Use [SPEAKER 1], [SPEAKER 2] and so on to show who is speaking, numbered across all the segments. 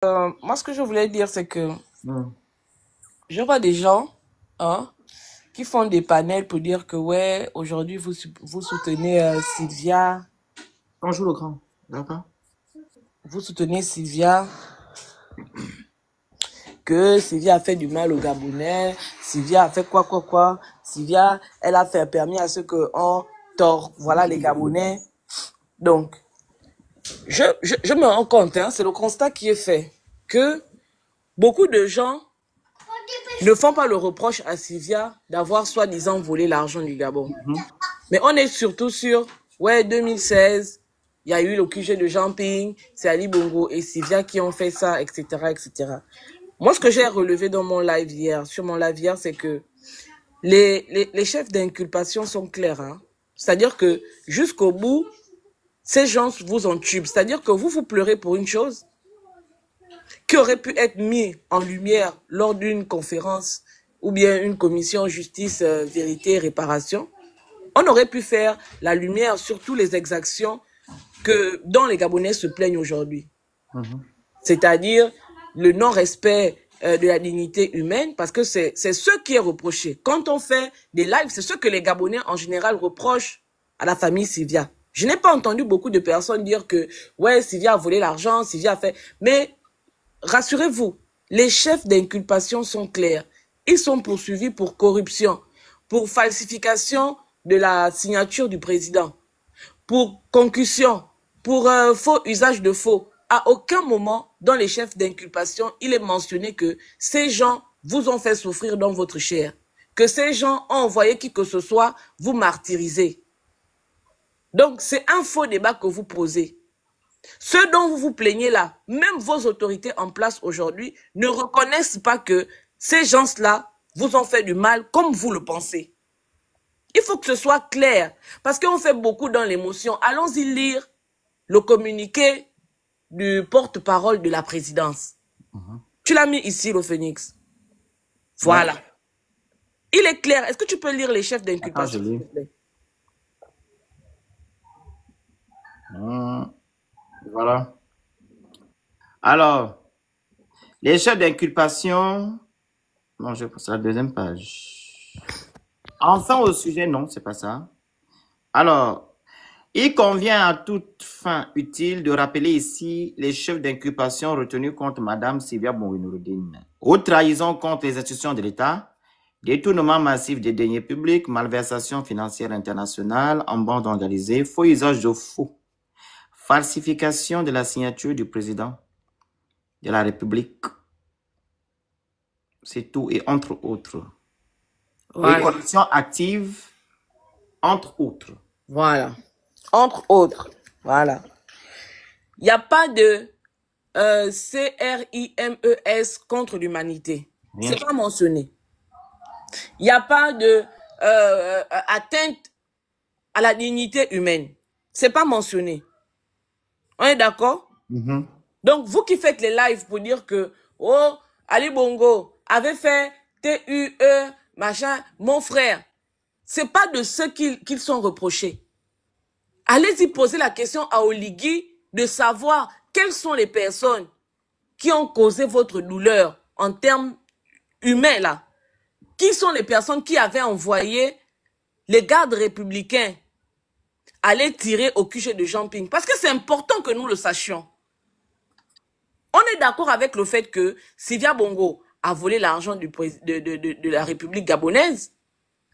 [SPEAKER 1] Moi, ce que je voulais dire, c'est que
[SPEAKER 2] Hmm.
[SPEAKER 1] je vois des gens hein, qui font des panels pour dire que, ouais, aujourd'hui, vous soutenez Sylvia,
[SPEAKER 2] On joue le grand. D'accord?
[SPEAKER 1] vous soutenez Sylvia, que Sylvia a fait du mal aux Gabonais, Sylvia a fait quoi. Sylvia, elle a fait permis à ce qu'on tord, voilà, les Gabonais. Donc, je me rends compte, hein, c'est le constat qui est fait, que beaucoup de gens ne font pas le reproche à Sylvia d'avoir soi-disant volé l'argent du Gabon.
[SPEAKER 2] Mhm.
[SPEAKER 1] Mais on est surtout sur, ouais, 2016, il y a eu le QG de Jean-Ping, c'est Ali Bongo et Sylvia qui ont fait ça, etc., etc. Moi, ce que j'ai relevé dans mon live hier, sur mon live hier, c'est que les chefs d'inculpation sont clairs. Hein. C'est-à-dire que jusqu'au bout, ces gens vous entubent. C'est-à-dire que vous pleurez pour une chose qui aurait pu être mis en lumière lors d'une conférence ou bien une commission justice, vérité, réparation. On aurait pu faire la lumière sur toutes les exactions dont les Gabonais se plaignent aujourd'hui.
[SPEAKER 2] Mhm.
[SPEAKER 1] C'est-à-dire le non-respect de la dignité humaine, parce que c'est ce qui est reproché. Quand on fait des lives, c'est ce que les Gabonais en général reprochent à la famille Sylvia. Je n'ai pas entendu beaucoup de personnes dire que, ouais, Sylvia a volé l'argent, Sylvia a fait... Mais rassurez-vous, les chefs d'inculpation sont clairs. Ils sont poursuivis pour corruption, pour falsification de la signature du président, pour concussion, pour faux usage de faux. À aucun moment, dans les chefs d'inculpation, il est mentionné que ces gens vous ont fait souffrir dans votre chair, que ces gens ont envoyé qui que ce soit vous martyriser. Donc, c'est un faux débat que vous posez. Ceux dont vous vous plaignez là, même vos autorités en place aujourd'hui, ne reconnaissent pas que ces gens-là vous ont fait du mal comme vous le pensez. Il faut que ce soit clair, parce qu'on fait beaucoup dans l'émotion. Allons-y lire le communiqué du porte-parole de la présidence.
[SPEAKER 2] Mhm.
[SPEAKER 1] Tu l'as mis ici, le Phoenix.
[SPEAKER 2] Ouais.
[SPEAKER 1] Voilà. Il est clair. Est-ce que tu peux lire les chefs
[SPEAKER 2] Attends, je
[SPEAKER 1] d'inculpation, s'il
[SPEAKER 2] lis.
[SPEAKER 1] te plaît?
[SPEAKER 2] Hmm. Voilà. Alors, les chefs d'inculpation. Non, je passe à la deuxième page. Enfin au sujet, non, c'est pas ça. Alors, il convient à toute fin utile de rappeler ici les chefs d'inculpation retenus contre Madame Sylvia Bongo-Nourudine. Haute trahison contre les institutions de l'État, détournement massif des deniers publics, malversation financière internationale en bande organisée, faux usage de faux, falsification de la signature du président de la République, c'est tout, et entre autres. Et
[SPEAKER 1] Voilà.
[SPEAKER 2] corruption active, entre autres.
[SPEAKER 1] Voilà. Entre autres. Voilà. Il n'y a pas de CRIMES contre l'humanité.
[SPEAKER 2] Rien.
[SPEAKER 1] C'est pas mentionné. Il n'y a pas de atteinte à la dignité humaine. C'est pas mentionné. On est d'accord?
[SPEAKER 2] Mhm.
[SPEAKER 1] Donc, vous qui faites les lives pour dire que, oh, Ali Bongo avait fait TUE, machin, mon frère, c'est pas de ce qu'ils sont reprochés. Allez-y poser la question à Oligui de savoir quelles sont les personnes qui ont causé votre douleur en termes humains, là. Qui sont les personnes qui avaient envoyé les gardes républicains aller tirer au QG de Jean-Ping? Parce que c'est important que nous le sachions. On est d'accord avec le fait que Sylvia Bongo a volé l'argent de la République gabonaise.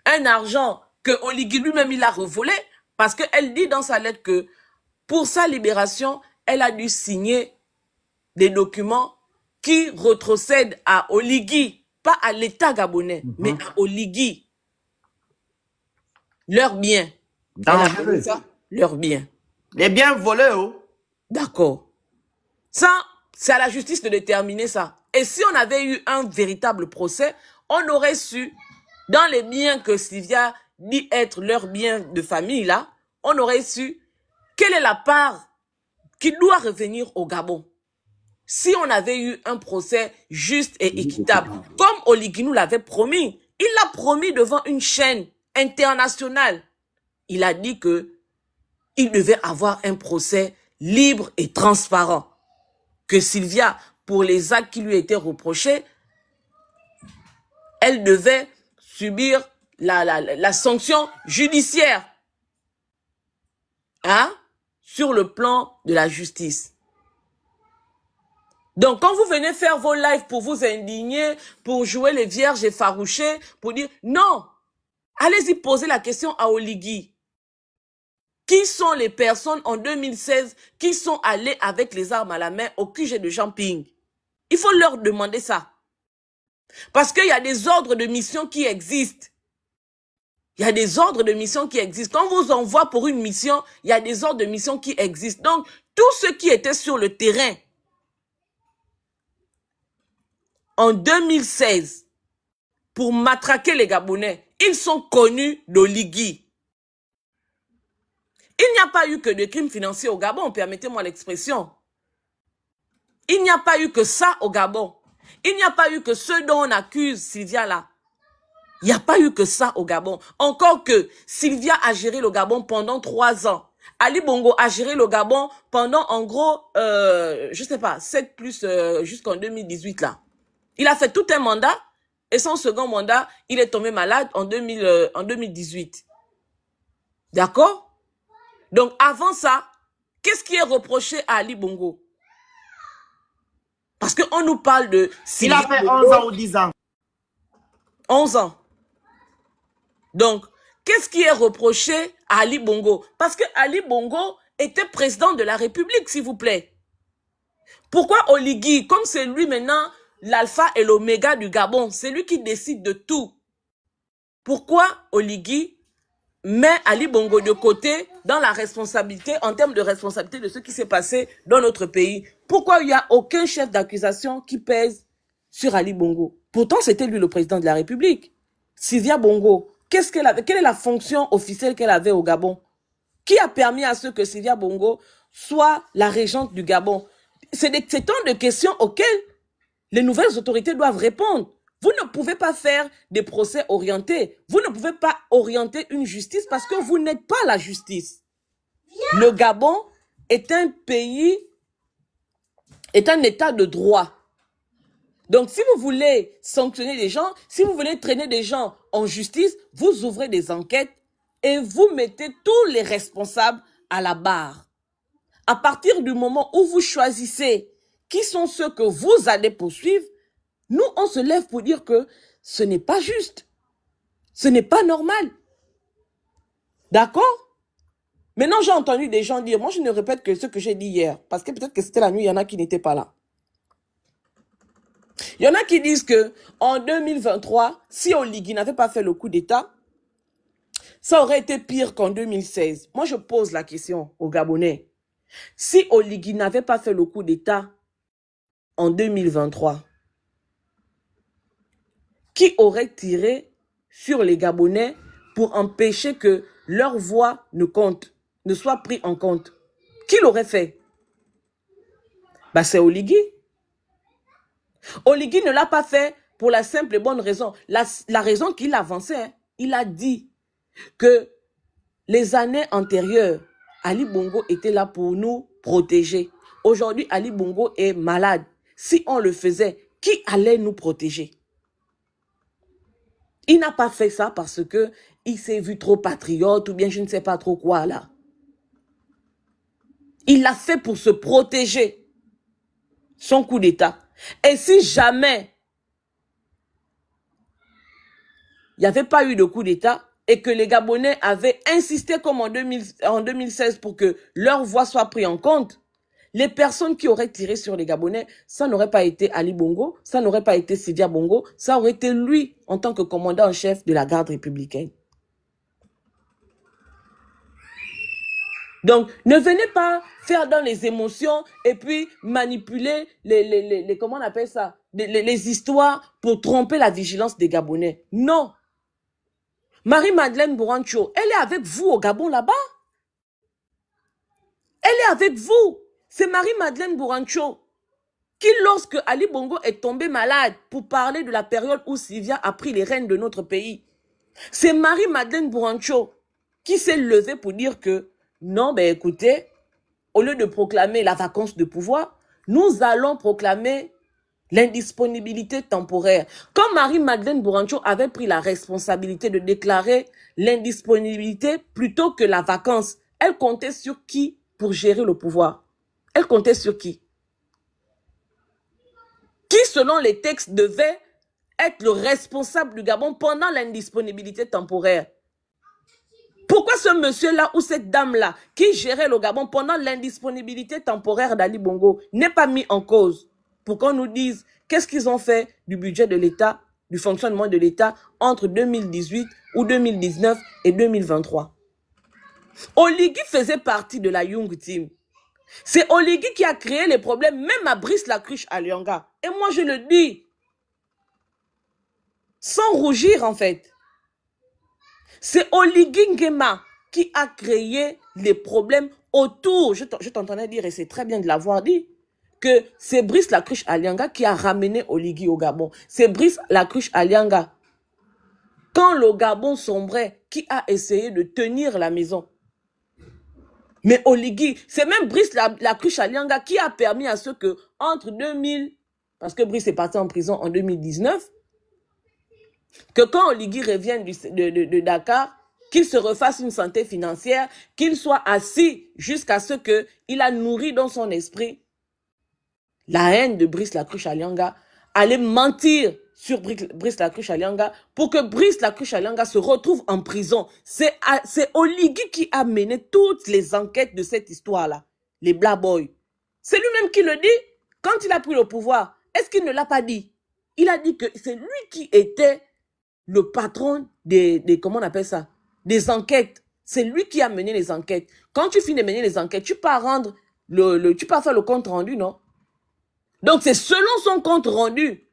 [SPEAKER 1] Un argent que Oligui lui-même, il a revolé. Parce qu'elle dit dans sa lettre que pour sa libération, elle a dû signer des documents qui retrocèdent à Oligui, pas à l'État gabonais, mais
[SPEAKER 2] Mhm.
[SPEAKER 1] à Oligui. Leurs biens. Elle a appelé
[SPEAKER 2] Dangereux.
[SPEAKER 1] ça leurs biens.
[SPEAKER 2] Les biens volés, oh.
[SPEAKER 1] D'accord. Ça, c'est à la justice de déterminer ça. Et si on avait eu un véritable procès, on aurait su, dans les biens que Sylvia dit être leurs biens de famille, là, on aurait su quelle est la part qui doit revenir au Gabon. Si on avait eu un procès juste et équitable, comme Oligui nous l'avait promis, il l'a promis devant une chaîne internationale. Il a dit que il devait avoir un procès libre et transparent. Que Sylvia pour les actes qui lui étaient reprochés, elle devait subir la sanction judiciaire, hein, sur le plan de la justice. Donc, quand vous venez faire vos lives pour vous indigner, pour jouer les vierges effarouchées, pour dire non, allez-y poser la question à Oligui. Qui sont les personnes en 2016 qui sont allées avec les armes à la main au QG de Jean-Ping? Il faut leur demander ça. Parce qu'il y a des ordres de mission qui existent. Il y a des ordres de mission qui existent. Quand on vous envoie pour une mission, il y a des ordres de mission qui existent. Donc, tous ceux qui étaient sur le terrain en 2016 pour matraquer les Gabonais, ils sont connus d'Oligui. Il n'y a pas eu que de crimes financiers au Gabon, permettez-moi l'expression. Il n'y a pas eu que ça au Gabon. Il n'y a pas eu que ceux dont on accuse Sylvia là. Il n'y a pas eu que ça au Gabon. Encore que Sylvia a géré le Gabon pendant 3 ans. Ali Bongo a géré le Gabon pendant en gros, je sais pas, 7 plus jusqu'en 2018 là. Il a fait tout un mandat et son second mandat, il est tombé malade en 2018. D'accord? Donc avant ça, qu'est-ce qui est reproché à Ali Bongo? Parce qu'on nous parle de...
[SPEAKER 2] Il a fait 11 ans ou 10 ans.
[SPEAKER 1] 11 ans. Donc, qu'est-ce qui est reproché à Ali Bongo? Parce que Ali Bongo était président de la République, s'il vous plaît. Pourquoi Oligui, comme c'est lui maintenant, l'alpha et l'oméga du Gabon, c'est lui qui décide de tout. Pourquoi Oligui met Ali Bongo de côté dans la responsabilité, en termes de responsabilité de ce qui s'est passé dans notre pays? Pourquoi il n'y a aucun chef d'accusation qui pèse sur Ali Bongo? Pourtant, c'était lui le président de la République. Sylvia Bongo, qu'est-ce qu'elle avait? Quelle est la fonction officielle qu'elle avait au Gabon? Qui a permis à ce que Sylvia Bongo soit la régente du Gabon? C'est tant de questions auxquelles les nouvelles autorités doivent répondre. Vous ne pouvez pas faire des procès orientés. Vous ne pouvez pas orienter une justice parce que vous n'êtes pas la justice. Le Gabon est un pays, est un état de droit. Donc, si vous voulez sanctionner des gens, si vous voulez traîner des gens en justice, vous ouvrez des enquêtes et vous mettez tous les responsables à la barre. À partir du moment où vous choisissez qui sont ceux que vous allez poursuivre, nous, on se lève pour dire que ce n'est pas juste. Ce n'est pas normal. D'accord? Maintenant, j'ai entendu des gens dire, moi je ne répète que ce que j'ai dit hier, parce que peut-être que c'était la nuit, il y en a qui n'étaient pas là. Il y en a qui disent que en 2023, si Oligui n'avait pas fait le coup d'État, ça aurait été pire qu'en 2016. Moi, je pose la question aux Gabonais. Si Oligui n'avait pas fait le coup d'État en 2023, qui aurait tiré sur les Gabonais pour empêcher que leur voix ne soit prise en compte? Qui l'aurait fait? Bah, c'est Oligui. Oligui ne l'a pas fait pour la simple et bonne raison. La raison qu'il avançait, hein, il a dit que les années antérieures, Ali Bongo était là pour nous protéger. Aujourd'hui, Ali Bongo est malade. Si on le faisait, qui allait nous protéger? Il n'a pas fait ça parce que il s'est vu trop patriote ou bien je ne sais pas trop quoi là. Il l'a fait pour se protéger. Son coup d'État. Et si jamais il n'y avait pas eu de coup d'État et que les Gabonais avaient insisté comme en 2016 pour que leur voix soit prise en compte, les personnes qui auraient tiré sur les Gabonais, ça n'aurait pas été Ali Bongo, ça n'aurait pas été Sylvia Bongo, ça aurait été lui en tant que commandant en chef de la garde républicaine. Donc, ne venez pas faire dans les émotions et puis manipuler comment on appelle ça, les histoires pour tromper la vigilance des Gabonais. Non. Marie-Madeleine Bourancho, elle est avec vous au Gabon là-bas. Elle est avec vous. C'est Marie-Madeleine Bourancho qui, lorsque Ali Bongo est tombé malade pour parler de la période où Sylvia a pris les rênes de notre pays, c'est Marie-Madeleine Bourancho qui s'est levée pour dire que non, ben écoutez, au lieu de proclamer la vacance de pouvoir, nous allons proclamer L'indisponibilité temporaire. Quand Marie-Madeleine Bourancho avait pris la responsabilité de déclarer l'indisponibilité plutôt que la vacance, elle comptait sur qui pour gérer le pouvoir? Elle comptait sur qui? Qui, selon les textes, devait être le responsable du Gabon pendant l'indisponibilité temporaire? Pourquoi ce monsieur-là ou cette dame-là qui gérait le Gabon pendant l'indisponibilité temporaire d'Ali Bongo n'est pas mis en cause pour qu'on nous dise qu'est-ce qu'ils ont fait du budget de l'État, du fonctionnement de l'État entre 2018 ou 2019 et 2023? Oligui faisait partie de la Young Team. C'est Oligui qui a créé les problèmes même à Brice Lacruche à Lyanga. Et moi je le dis sans rougir en fait. C'est Oligui Nguema qui a créé les problèmes autour. Je t'entendais dire, et c'est très bien de l'avoir dit, que c'est Brice Lacruche Alianga qui a ramené Oligui au Gabon. C'est Brice Lacruche Alianga, quand le Gabon sombrait, qui a essayé de tenir la maison. Mais Oligui, c'est même Brice Lacruche Alianga qui a permis à ce que, entre 2000, parce que Brice est parti en prison en 2019, que quand Oligui revienne de Dakar, qu'il se refasse une santé financière, qu'il soit assis jusqu'à ce qu'il a nourri dans son esprit la haine de Brice Lacruche Alianga, aller mentir sur Brice Lacruche Alianga pour que Brice Lacruche Alianga se retrouve en prison. C'est Oligui qui a mené toutes les enquêtes de cette histoire-là, les Black Boys. C'est lui-même qui le dit quand il a pris le pouvoir. Est-ce qu'il ne l'a pas dit? Il a dit que c'est lui qui était le patron comment on appelle ça? Des enquêtes. C'est lui qui a mené les enquêtes. Quand tu finis de mener les enquêtes, tu peux rendre tu peux faire le compte rendu, non? Donc c'est selon son compte rendu,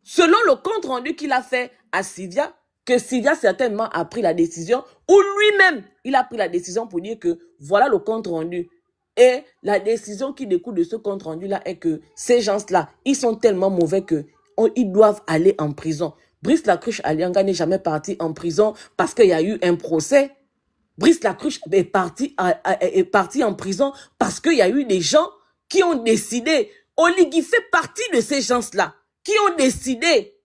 [SPEAKER 1] selon le compte rendu qu'il a fait à Sylvia, que Sylvia certainement a pris la décision, ou lui-même, il a pris la décision pour dire que voilà le compte rendu. Et la décision qui découle de ce compte rendu-là est que ces gens-là, ils sont tellement mauvais qu'ils doivent aller en prison. Brice Lacruche Alianga n'est jamais parti en prison parce qu'il y a eu un procès. Brice Lacruche est parti en prison parce qu'il y a eu des gens qui ont décidé. Oligui fait partie de ces gens-là qui ont décidé,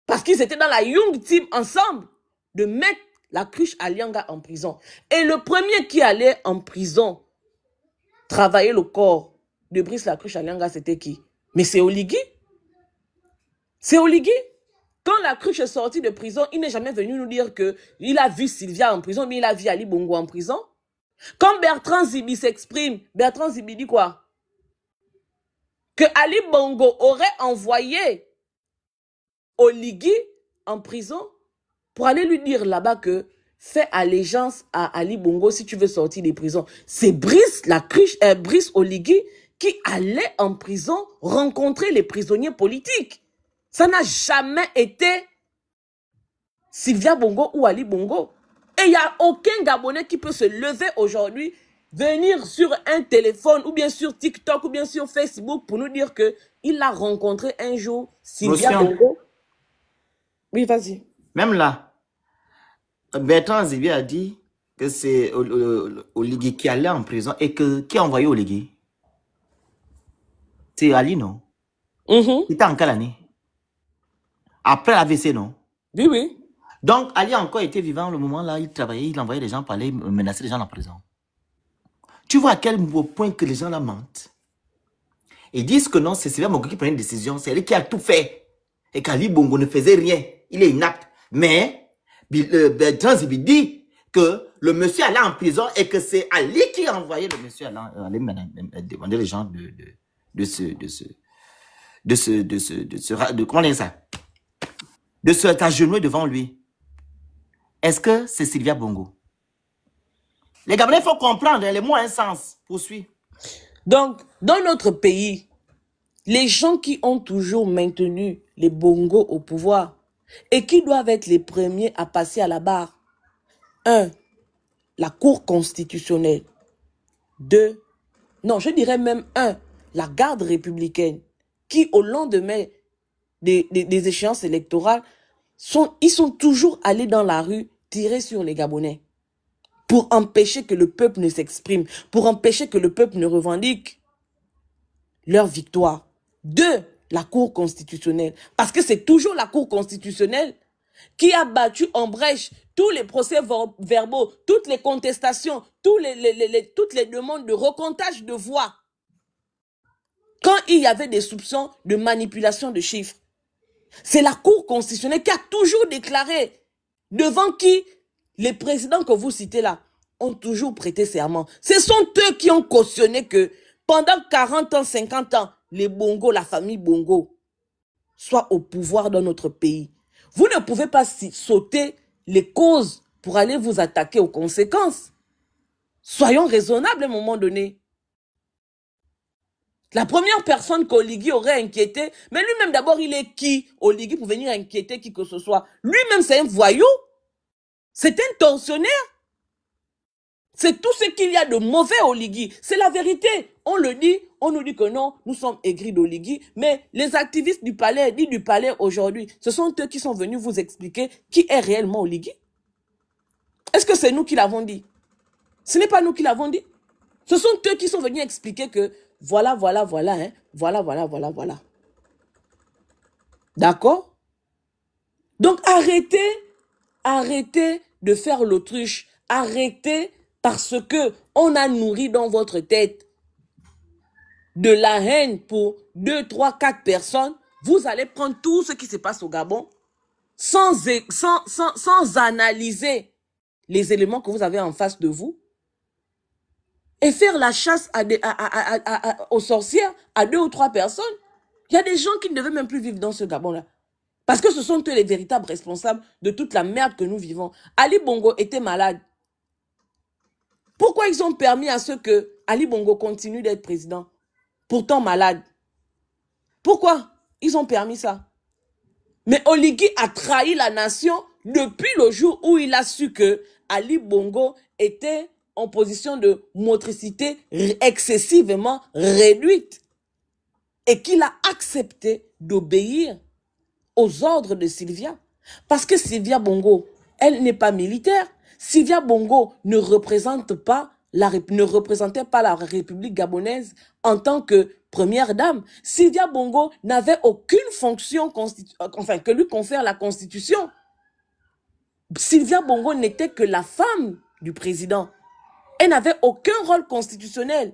[SPEAKER 1] parce qu'ils étaient dans la Young Team ensemble, de mettre Lacruche Alianga en prison. Et le premier qui allait en prison travailler le corps de Brice Lacruche Alianga, c'était qui? Mais c'est Oligui. C'est Oligui. Quand Lacruche est sorti de prison, il n'est jamais venu nous dire qu'il a vu Sylvia en prison, mais il a vu Ali Bongo en prison. Quand Bertrand Zibi s'exprime, Bertrand Zibi dit quoi? Que Ali Bongo aurait envoyé Oligui en prison pour aller lui dire là-bas que fais allégeance à Ali Bongo si tu veux sortir des prisons. C'est Brice Oligui qui allait en prison rencontrer les prisonniers politiques. Ça n'a jamais été Sylvia Bongo ou Ali Bongo. Et il n'y a aucun Gabonais qui peut se lever aujourd'hui, venir sur un téléphone ou bien sur TikTok ou bien sur Facebook pour nous dire qu'il a rencontré un jour Sylvia Bongo. Oui, vas-y.
[SPEAKER 2] Même là, Bertrand Zibi a dit que c'est Oligui qui allait en prison et qui a envoyé Oligui. C'est Ali, non? Il était en quelle année? Après l'AVC, non?
[SPEAKER 1] Oui, oui.
[SPEAKER 2] Donc, Ali a encore été vivant le moment là, il travaillait, il envoyait les gens pour aller menacer les gens en prison. Tu vois à quel point que les gens là mentent. Ils disent que non, c'est Sylvia Bongo qui prenait une décision, c'est elle qui a tout fait. Et qu'Ali Bongo ne faisait rien, il est inapte. Mais, Bertrand Zibi dit que le monsieur allait en prison et que c'est Ali qui a envoyé le monsieur aller demander les gens comment on dit ça? De se agenouiller devant lui. Est-ce que c'est Sylvia Bongo? Les Gabonais, il faut comprendre, les mots ont un sens. Poursuis.
[SPEAKER 1] Donc, dans notre pays, les gens qui ont toujours maintenu les Bongo au pouvoir et qui doivent être les premiers à passer à la barre. 1. La Cour constitutionnelle. 2. Non, je dirais même 1. La garde républicaine qui, au lendemain des échéances électorales, ils sont toujours allés dans la rue tirer sur les Gabonais pour empêcher que le peuple ne s'exprime, pour empêcher que le peuple ne revendique leur victoire. de la Cour constitutionnelle. Parce que c'est toujours la Cour constitutionnelle qui a battu en brèche tous les procès-verbaux, toutes les contestations, toutes les demandes de recomptage de voix. Quand il y avait des soupçons de manipulation de chiffres, c'est la Cour constitutionnelle qui a toujours déclaré devant qui les présidents que vous citez là ont toujours prêté serment. Ce sont eux qui ont cautionné que pendant 40 ans, 50 ans, les Bongo, la famille Bongo, soient au pouvoir dans notre pays. Vous ne pouvez pas sauter les causes pour aller vous attaquer aux conséquences. Soyons raisonnables à un moment donné. La première personne qu'Oligui aurait inquiété, mais lui-même d'abord, il est qui, Oligui, pour venir inquiéter qui que ce soit? Lui-même, c'est un voyou. C'est un tortionnaire. C'est tout ce qu'il y a de mauvais Oligui. C'est la vérité. On le dit, on nous dit que non, nous sommes aigris d'Oligui, mais les activistes du palais, dits du palais aujourd'hui, ce sont eux qui sont venus vous expliquer qui est réellement Oligui. Est-ce que c'est nous qui l'avons dit? Ce n'est pas nous qui l'avons dit. Ce sont eux qui sont venus expliquer que voilà, hein, voilà. D'accord? Donc arrêtez de faire l'autruche. Arrêtez parce que on a nourri dans votre tête de la haine pour 2, 3, 4 personnes. Vous allez prendre tout ce qui se passe au Gabon sans analyser les éléments que vous avez en face de vous et faire la chasse aux sorcières à 2 ou 3 personnes. Il y a des gens qui ne devaient même plus vivre dans ce Gabon-là. Parce que ce sont eux les véritables responsables de toute la merde que nous vivons. Ali Bongo était malade. Pourquoi ils ont permis à ce que Ali Bongo continue d'être président, pourtant malade? Pourquoi ils ont permis ça? Mais Oligui a trahi la nation depuis le jour où il a su que Ali Bongo était en position de motricité excessivement réduite et qu'il a accepté d'obéir aux ordres de Sylvia. Parce que Sylvia Bongo, elle n'est pas militaire. Sylvia Bongo ne représentait pas la République gabonaise en tant que première dame. Sylvia Bongo n'avait aucune fonction que lui confère la Constitution. Sylvia Bongo n'était que la femme du président. Elle n'avait aucun rôle constitutionnel.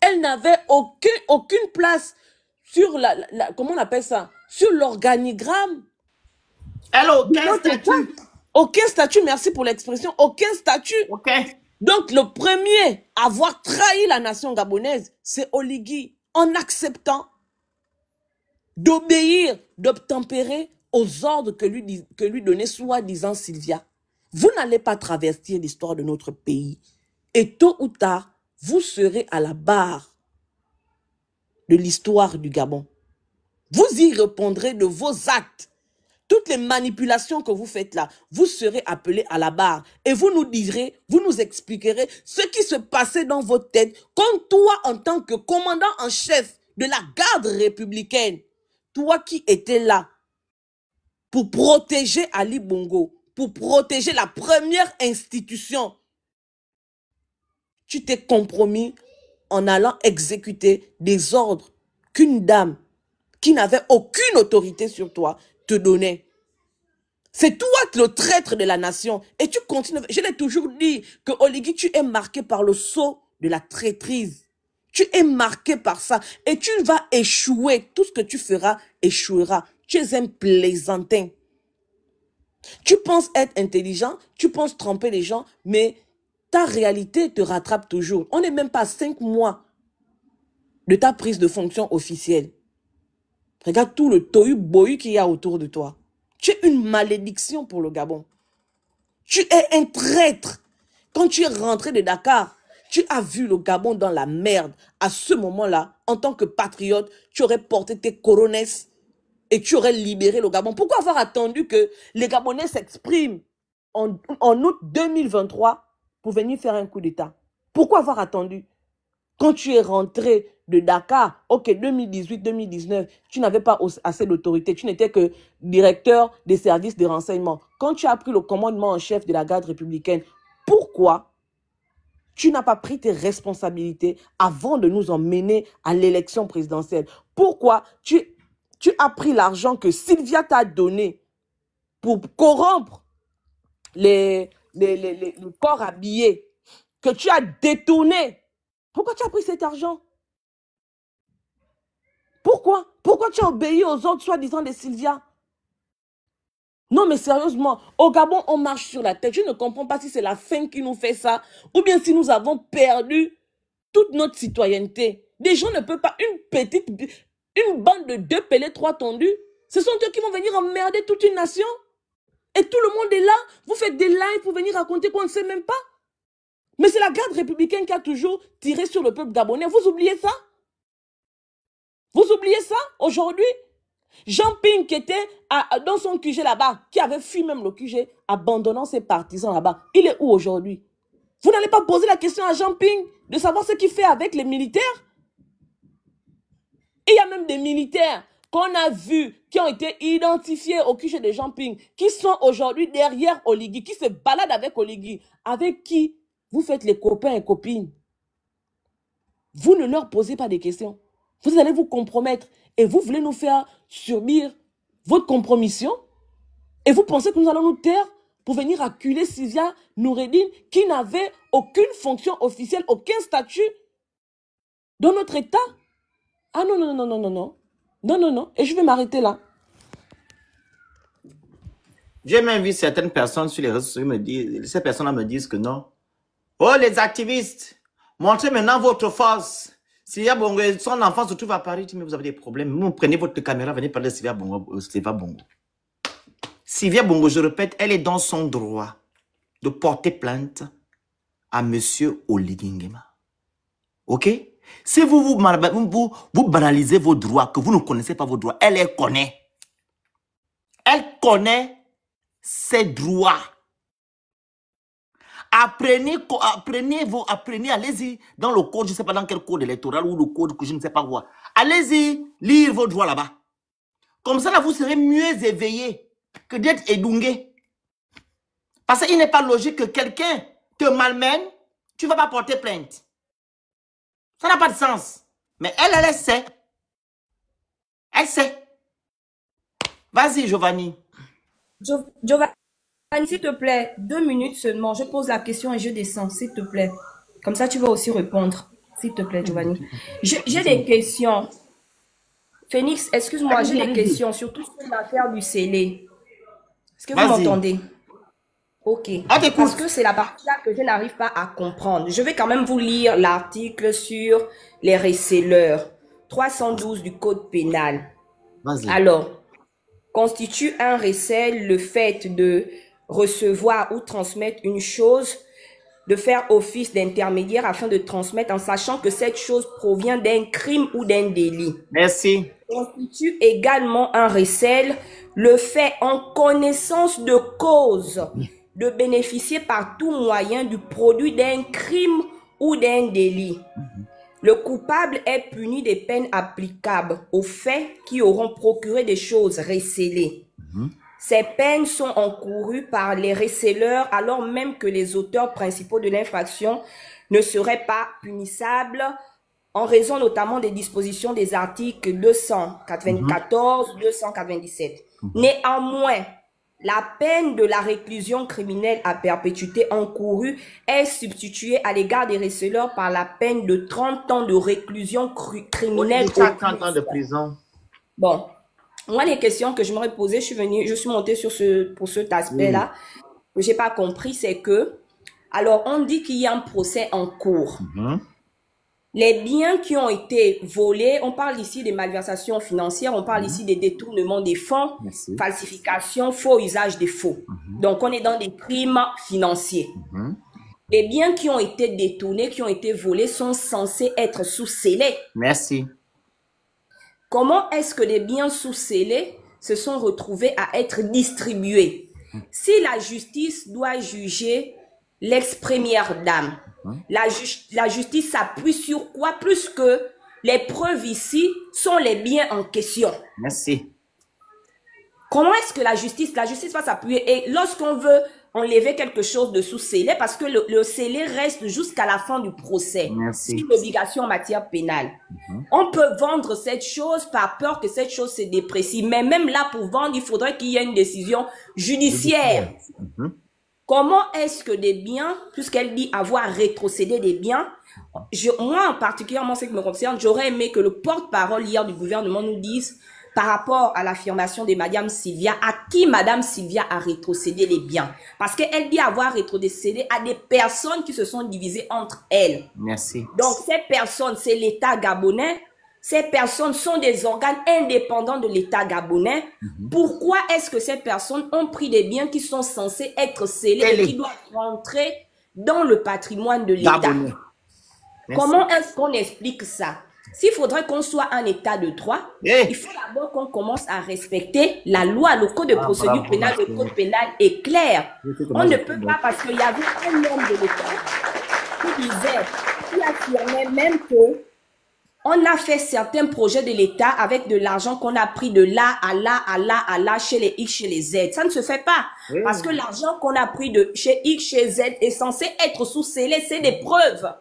[SPEAKER 1] Elle n'avait aucune place sur comment on appelle ça? Sur l'organigramme.
[SPEAKER 2] Elle n'a aucun statut.
[SPEAKER 1] Aucun statut, merci pour l'expression, aucun statut.
[SPEAKER 2] Ok.
[SPEAKER 1] Donc le premier à avoir trahi la nation gabonaise, c'est Oligui, en acceptant d'obéir, d'obtempérer aux ordres que lui donnait soi-disant Sylvia. Vous n'allez pas travestir l'histoire de notre pays. Et tôt ou tard, vous serez à la barre de l'histoire du Gabon. Vous y répondrez de vos actes. Toutes les manipulations que vous faites là, vous serez appelés à la barre. Et vous nous direz, vous nous expliquerez ce qui se passait dans votre tête. Comme toi, en tant que commandant en chef de la garde républicaine, toi qui étais là pour protéger Ali Bongo, pour protéger la première institution, tu t'es compromis en allant exécuter des ordres qu'une dame qui n'avait aucune autorité sur toi te donnait. C'est toi le traître de la nation. Et tu continues. Je l'ai toujours dit que Oligui, tu es marqué par le sceau de la traîtrise. Tu es marqué par ça. Et tu vas échouer. Tout ce que tu feras échouera. Tu es un plaisantin. Tu penses être intelligent, tu penses tromper les gens, mais ta réalité te rattrape toujours. On n'est même pas à 5 mois de ta prise de fonction officielle. Regarde tout le tohu-bohu qu'il y a autour de toi. Tu es une malédiction pour le Gabon. Tu es un traître. Quand tu es rentré de Dakar, tu as vu le Gabon dans la merde. À ce moment-là, en tant que patriote, tu aurais porté tes coronesses et tu aurais libéré le Gabon. Pourquoi avoir attendu que les Gabonais s'expriment en août 2023 pour venir faire un coup d'État? Pourquoi avoir attendu? Quand tu es rentré de Dakar, ok, 2018-2019, tu n'avais pas assez d'autorité. Tu n'étais que directeur des services de renseignement. Quand tu as pris le commandement en chef de la garde républicaine, pourquoi tu n'as pas pris tes responsabilités avant de nous emmener à l'élection présidentielle? Pourquoi tu as pris l'argent que Sylvia t'a donné pour corrompre le corps habillé, que tu as détourné? Pourquoi tu as pris cet argent? Pourquoi? Pourquoi tu as obéi aux ordres soi-disant de Sylvia? Non, mais sérieusement, au Gabon, on marche sur la tête. Je ne comprends pas si c'est la faim qui nous fait ça, ou bien si nous avons perdu toute notre citoyenneté. Des gens ne peuvent pas, une bande de 2 pelés, 3 tondus, ce sont eux qui vont venir emmerder toute une nation. Et tout le monde est là, vous faites des lives pour venir raconter qu'on ne sait même pas. Mais c'est la garde républicaine qui a toujours tiré sur le peuple gabonais. Vous oubliez ça? Vous oubliez ça aujourd'hui? Jean Ping qui était dans son QG là-bas, qui avait fui même le QG, abandonnant ses partisans là-bas. Il est où aujourd'hui? Vous n'allez pas poser la question à Jean Ping de savoir ce qu'il fait avec les militaires? Il y a même des militaires qu'on a vus, qui ont été identifiés au QG de Jean Ping, qui sont aujourd'hui derrière Oligui, qui se baladent avec Oligui, avec qui vous faites les copains et copines. Vous ne leur posez pas des questions. Vous allez vous compromettre et vous voulez nous faire subir votre compromission et vous pensez que nous allons nous taire pour venir acculer Sylvia Noureddine qui n'avait aucune fonction officielle, aucun statut dans notre État? Ah non, non, non, non, non, non. Non, non, non. Et je vais m'arrêter là.
[SPEAKER 2] J'ai même vu certaines personnes sur les réseaux sociaux me dire, ces personnes-là me disent que non. Oh, les activistes, montrez maintenant votre force. Sylvia Bongo, son enfant se trouve à Paris, mais vous avez des problèmes. Vous prenez votre caméra, venez parler de Sylvia Bongo. Sylvia Bongo, je répète, elle est dans son droit de porter plainte à monsieur Oligui Nguema. Ok? Si vous banalisez vos droits, que vous ne connaissez pas vos droits, elle les connaît. Elle connaît ses droits. Apprenez, allez-y dans le code, je ne sais pas dans quel code électoral ou le code que je ne sais pas quoi. Allez-y lire vos droits là-bas. Comme ça, là, vous serez mieux éveillé que d'être édougué. Parce qu'il n'est pas logique que quelqu'un te malmène, tu ne vas pas porter plainte. Ça n'a pas de sens. Mais elle sait. Elle sait. Vas-y, Giovanni.
[SPEAKER 3] Giovanni, s'il te plaît, 2 minutes seulement. Je pose la question et je descends, s'il te plaît. Comme ça, tu vas aussi répondre. S'il te plaît, Giovanni. J'ai des questions. Phoenix, excuse-moi, j'ai des questions, surtout sur l'affaire du scellé. Est-ce que vous m'entendez? Ok. Parce que c'est la partie là que je n'arrive pas à comprendre. Je vais quand même vous lire l'article sur les receleurs. 312 du Code pénal. Alors, constitue un recel le fait de recevoir ou transmettre une chose, de faire office d'intermédiaire afin de transmettre en sachant que cette chose provient d'un crime ou d'un délit.
[SPEAKER 2] Merci.
[SPEAKER 3] Constitue également un recel le fait en connaissance de cause de bénéficier par tout moyen du produit d'un crime ou d'un délit. Le coupable est puni des peines applicables aux faits qui auront procuré des choses recelées. Ces peines sont encourues par les receleurs alors même que les auteurs principaux de l'infraction ne seraient pas punissables en raison notamment des dispositions des articles 294, 297. Néanmoins, la peine de la réclusion criminelle à perpétuité encourue est substituée à l'égard des receleurs par la peine de 30 ans de réclusion criminelle.
[SPEAKER 2] 30 ans de prison.
[SPEAKER 3] Bon, moi les questions que je m'aurais posées, je suis montée pour cet aspect-là, que j'ai pas compris, c'est que, alors on dit qu'il y a un procès en cours. Les biens qui ont été volés, on parle ici des malversations financières, on parle ici des détournements des fonds, falsification, faux usage des faux. Donc, on est dans des crimes financiers. Les biens qui ont été détournés, qui ont été volés, sont censés être sous scellé.
[SPEAKER 2] Merci.
[SPEAKER 3] Comment est-ce que les biens sous scellé se sont retrouvés à être distribués? Si la justice doit juger l'ex-première dame, la justice s'appuie sur quoi? Plus que les preuves ici sont les biens en question.
[SPEAKER 2] Merci.
[SPEAKER 3] Comment est-ce que la justice va s'appuyer? Et lorsqu'on veut enlever quelque chose de sous scellé parce que le scellé reste jusqu'à la fin du procès.
[SPEAKER 2] Merci.
[SPEAKER 3] C'est une obligation en matière pénale. On peut vendre cette chose par peur que cette chose se déprécie. Mais même là, pour vendre, il faudrait qu'il y ait une décision judiciaire. Comment est-ce que des biens, puisqu'elle dit avoir rétrocédé des biens, moi, particulièrement, ce qui me concerne, j'aurais aimé que le porte-parole hier du gouvernement nous dise par rapport à l'affirmation de Madame Sylvia, à qui Madame Sylvia a rétrocédé les biens. Parce qu'elle dit avoir rétrocédé à des personnes qui se sont divisées entre elles.
[SPEAKER 2] Merci.
[SPEAKER 3] Donc, ces personnes, c'est l'État gabonais. Ces personnes sont des organes indépendants de l'État gabonais. Pourquoi est-ce que ces personnes ont pris des biens qui sont censés être scellés et qui doivent rentrer dans le patrimoine de l'État? Comment est-ce qu'on explique ça? S'il faudrait qu'on soit un État de droit, il faut d'abord qu'on commence à respecter la loi, le code de procédure pénale. Le code pénal est clair. On ne peut pas, parce qu'il y avait un homme de l'État qui affirmait même que on a fait certains projets de l'État avec de l'argent qu'on a pris de là à là, à là, à là, chez les X, chez les Z. Ça ne se fait pas. Parce que l'argent qu'on a pris de chez X, chez Z est censé être sous scellé. C'est des preuves.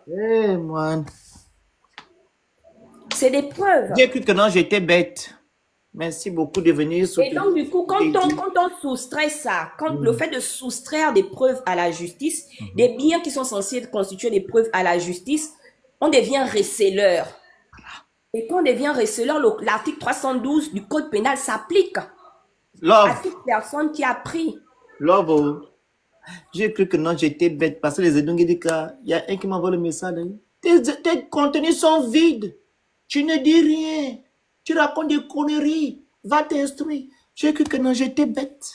[SPEAKER 3] C'est des preuves.
[SPEAKER 2] J'ai cru que non, j'étais bête. Merci beaucoup de venir.
[SPEAKER 3] Et donc, du coup, quand on soustrait ça, le fait de soustraire des preuves à la justice, des biens qui sont censés constituer des preuves à la justice, on devient receleur. Et quand on devient receleur, l'article 312 du code pénal s'applique à toute personne qui a pris.
[SPEAKER 2] J'ai cru que non, j'étais bête parce que les Edungedika, il y a un qui m'envoie le message. Tes contenus sont vides. Tu ne dis rien. Tu racontes des conneries. Va t'instruire. J'ai cru que non, j'étais bête.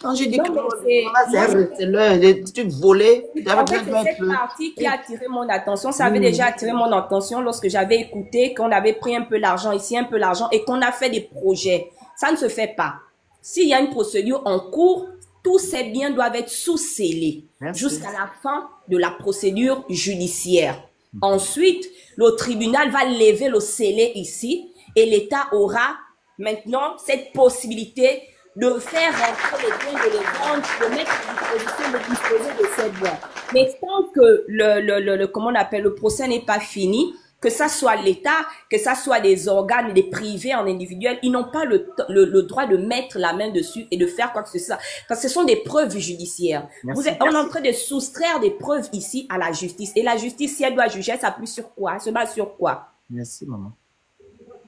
[SPEAKER 2] Quand j'ai dit que c'est un receleur, tu volais.
[SPEAKER 3] En fait, c'est cette partie qui a attiré mon attention. Ça avait déjà attiré mon attention lorsque j'avais écouté qu'on avait pris un peu l'argent ici, un peu l'argent et qu'on a fait des projets. Ça ne se fait pas. S'il y a une procédure en cours, tous ces biens doivent être sous-scellés jusqu'à la fin de la procédure judiciaire. Ensuite, le tribunal va lever le scellé ici et l'État aura maintenant cette possibilité de faire rentrer les biens, de les vendre, de mettre à disposition, de disposer de ces biens. Mais tant que comment on appelle, le procès n'est pas fini, que ça soit l'État, que ça soit des organes, des privés en individuel, ils n'ont pas le droit de mettre la main dessus et de faire quoi que ce soit. Parce que ce sont des preuves judiciaires. On est en train de soustraire des preuves ici à la justice. Et la justice, si elle doit juger, elle s'appuie sur quoi? Elle se base sur quoi?
[SPEAKER 2] Merci, maman.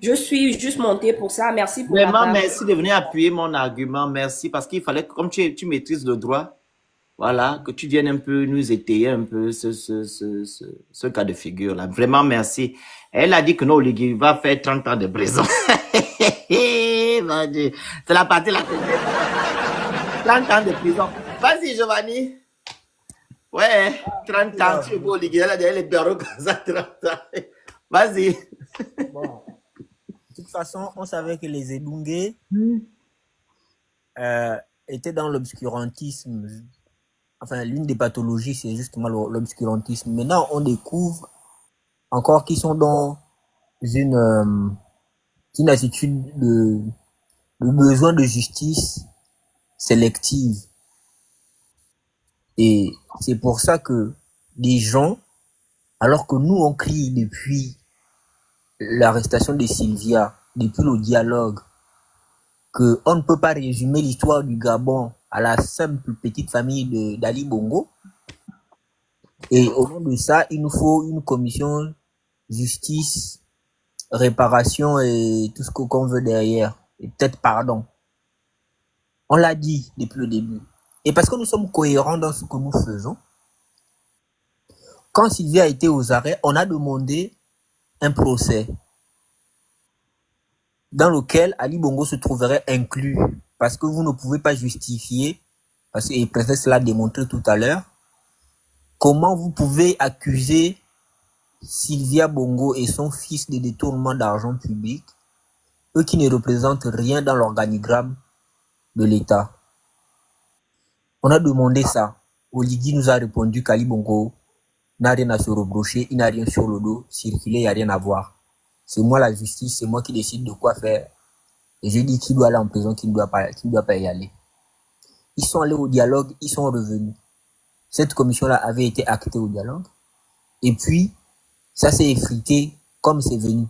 [SPEAKER 3] Je suis juste montée pour ça. Merci pour
[SPEAKER 2] vraiment, merci de venir appuyer mon argument. Merci parce qu'il fallait, comme tu maîtrises le droit, voilà, que tu viennes un peu nous étayer un peu ce cas de figure-là. Vraiment, merci. Elle a dit que non, Oligui va faire 30 ans de prison. C'est la partie la plus 30 ans de prison. Vas-y, Giovanni. Ouais, 30 ans, tu es beau, Oligui. Elle a dit, elle est barreau comme ça, 30 ans. Vas-y.
[SPEAKER 4] Bon. De toute façon, on savait que les Edungé étaient dans l'obscurantisme. Enfin, l'une des pathologies, c'est justement l'obscurantisme. Maintenant, on découvre encore qu'ils sont dans une attitude de besoin de justice sélective. Et c'est pour ça que des gens, alors que nous, on crie depuis l'arrestation de Sylvia, depuis le dialogue, que on ne peut pas résumer l'histoire du Gabon à la simple petite famille d'Ali Bongo. Et au nom de ça, il nous faut une commission justice, réparation et tout ce qu'on veut derrière. Et peut-être pardon. On l'a dit depuis le début. Et parce que nous sommes cohérents dans ce que nous faisons, quand Sylvia a été aux arrêts, on a demandé un procès dans lequel Ali Bongo se trouverait inclus, parce que vous ne pouvez pas justifier, parce que Princesse l'a démontré tout à l'heure, comment vous pouvez accuser Sylvia Bongo et son fils de détournement d'argent public, eux qui ne représentent rien dans l'organigramme de l'État. On a demandé ça. Oligui nous a répondu qu'Ali Bongo n'a rien à se reprocher, il n'a rien sur le dos, circuler, il n'y a rien à voir. C'est moi la justice, c'est moi qui décide de quoi faire. Et je dis qu'il doit aller en prison, qu'il ne doit pas y aller. ils sont allés au dialogue, ils sont revenus. Cette commission-là avait été actée au dialogue. Et puis, ça s'est effrité comme c'est venu.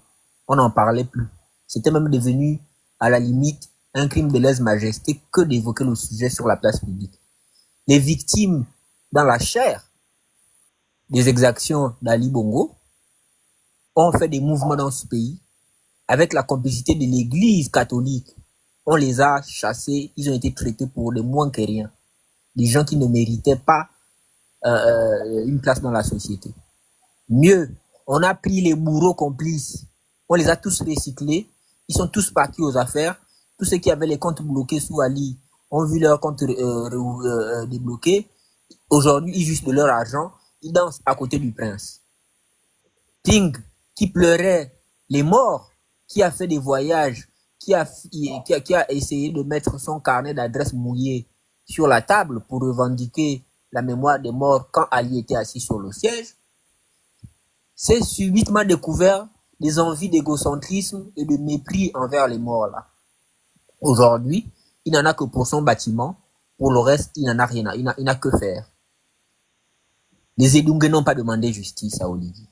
[SPEAKER 4] On n'en parlait plus. C'était même devenu, à la limite, un crime de lèse-majesté que d'évoquer le sujet sur la place publique. Les victimes dans la chair des exactions d'Ali Bongo ont fait des mouvements dans ce pays avec la complicité de l'Église catholique. On les a chassés, ils ont été traités pour des moins que rien. Des gens qui ne méritaient pas une place dans la société. Mieux, on a pris les bourreaux complices, on les a tous recyclés, ils sont tous partis aux affaires. Tous ceux qui avaient les comptes bloqués sous Ali ont vu leurs comptes débloqués. Aujourd'hui, ils jouissent de leur argent, ils dansent à côté du prince. Ping, qui pleurait les morts, qui a fait des voyages, qui a essayé de mettre son carnet d'adresse mouillé sur la table pour revendiquer la mémoire des morts quand Ali était assis sur le siège, s'est subitement découvert des envies d'égocentrisme et de mépris envers les morts là. Aujourd'hui, il n'en a que pour son bâtiment, pour le reste, il n'en a rien, il n'a que faire. Les Edungue n'ont pas demandé justice à Oligui.